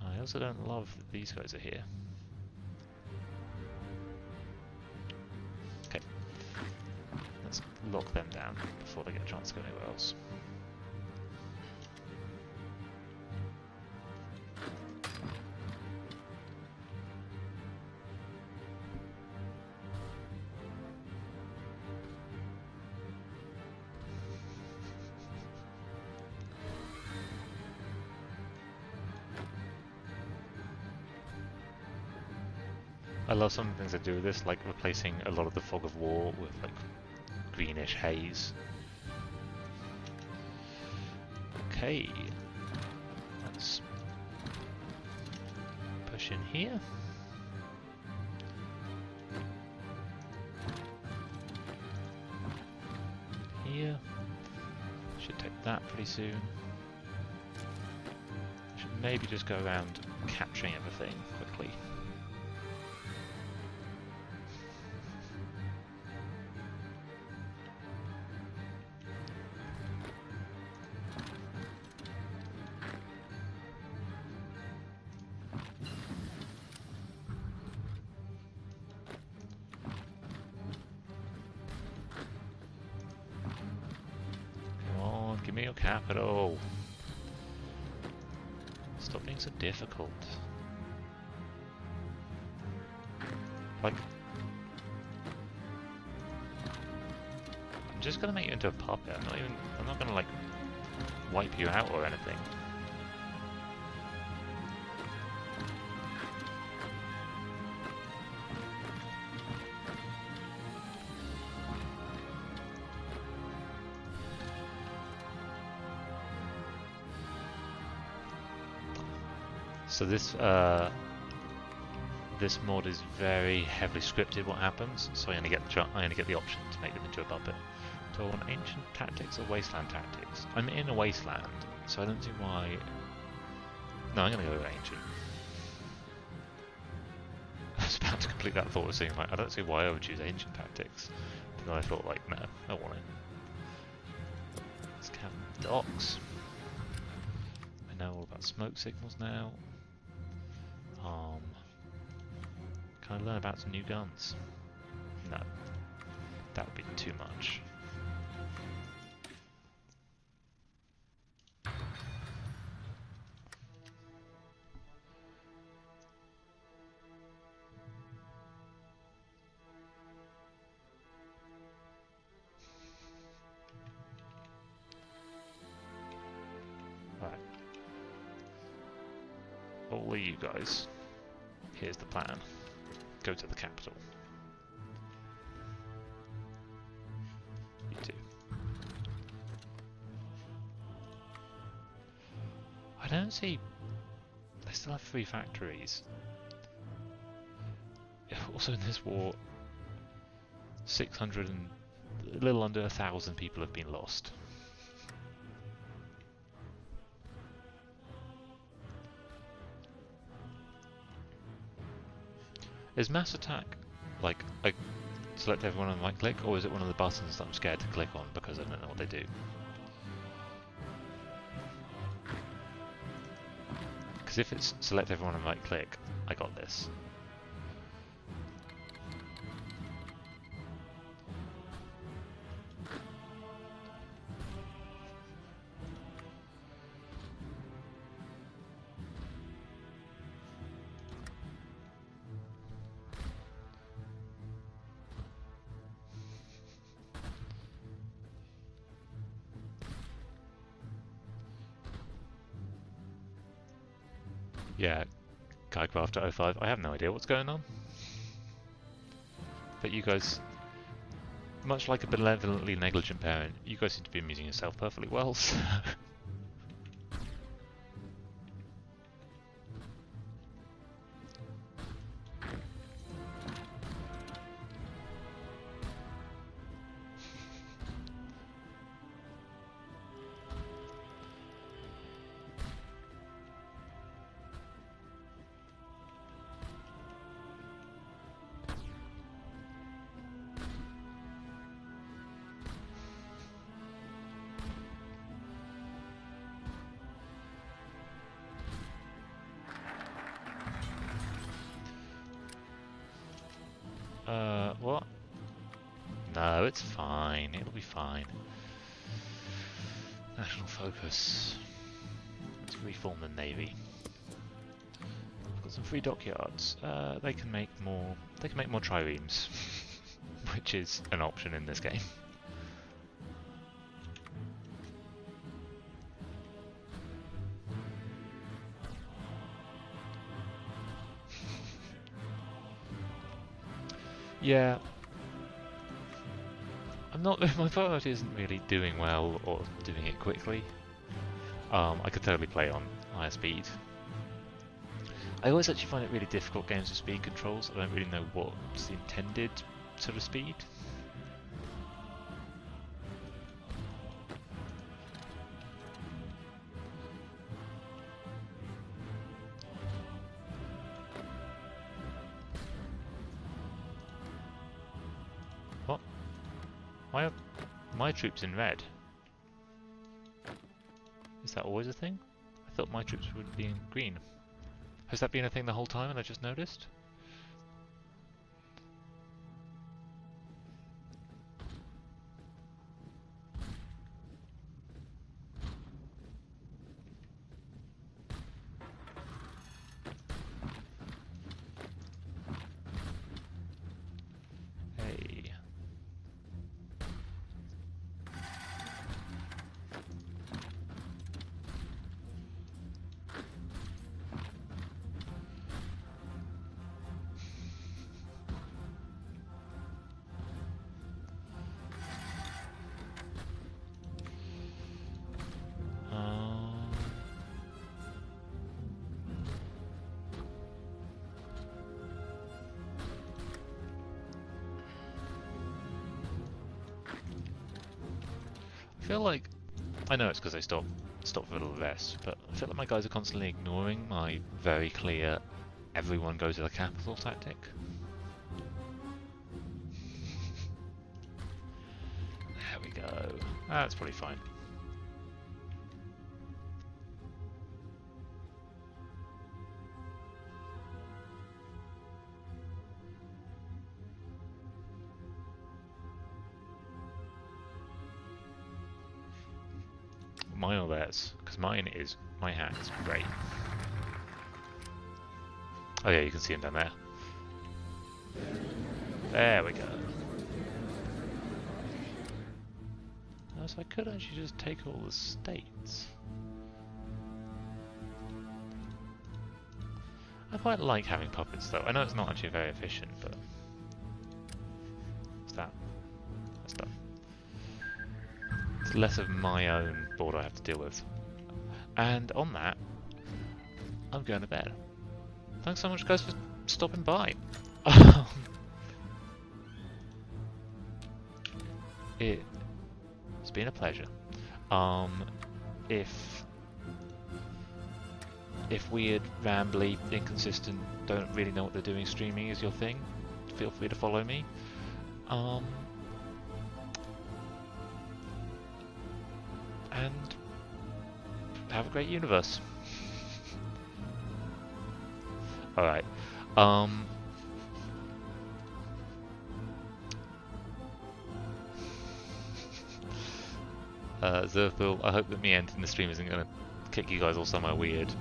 I also don't love that these guys are here. Okay, let's lock them down before they get a chance to go anywhere else. I love some of the things they do with this, like replacing a lot of the fog of war with like greenish haze. Okay, let's push in here. Here, should take that pretty soon. Should maybe just go around capturing everything quickly. Give me your capital. Stop being so difficult. Like, I'm just gonna make you into a puppet. I'm not gonna like wipe you out or anything. So this mod is very heavily scripted what happens, so I only get the option to make them into a puppet. Do I want ancient tactics or wasteland tactics? I'm in a wasteland, so I don't see why. No, I'm gonna go with ancient. I was about to complete that thought of saying like I don't see why I would choose ancient tactics, but then I thought like no, I don't want it. Let's have docks. I know all about smoke signals now. Can I learn about some new guns? No. That would be too much. Right. All of you guys, here's the plan. Go to the capital. You two. don't see... They still have 3 factories. Also in this war, 600 and... a little under 1,000 people have been lost. Is mass attack like I select everyone and right click, or is it one of the buttons that I'm scared to click on because I don't know what they do? Because if it's select everyone and right click, I got this. Yeah, Guycrafter 05. I have no idea what's going on. But you guys, much like a benevolently negligent parent, you guys seem to be amusing yourself perfectly well. So. What? No, it's fine. It'll be fine. National focus. Let's reform the navy. I've got some free dockyards. They can make more. They can make more triremes, which is an option in this game. Yeah, I'm not. My priority isn't really doing well or doing it quickly. I could totally play on higher speed. I always actually find it really difficult games with speed controls. I don't really know what's the intended sort of speed. What? Why are my troops in red? Is that always a thing? I thought my troops would be in green. Has that been a thing the whole time and I just noticed? Hey. I feel like, I know it's because I stopped for a little rest, but I feel like my guys are constantly ignoring my very clear everyone go to the capital tactic. There we go. That's probably fine. Mine or theirs? Because mine is, my hat is great. Oh yeah, you can see him down there. There we go. Oh, so I could actually just take all the states. I quite like having puppets though. I know it's not actually very efficient, but... What's that? That's done. It's less of my own board I have to deal with. And on that, I'm going to bed. Thanks so much, guys, for stopping by. It's been a pleasure. If weird, rambly, inconsistent, don't really know what they're doing streaming is your thing, feel free to follow me. And have a great universe. Alright. Zerthil, I hope that me ending the stream isn't going to kick you guys all somewhere weird.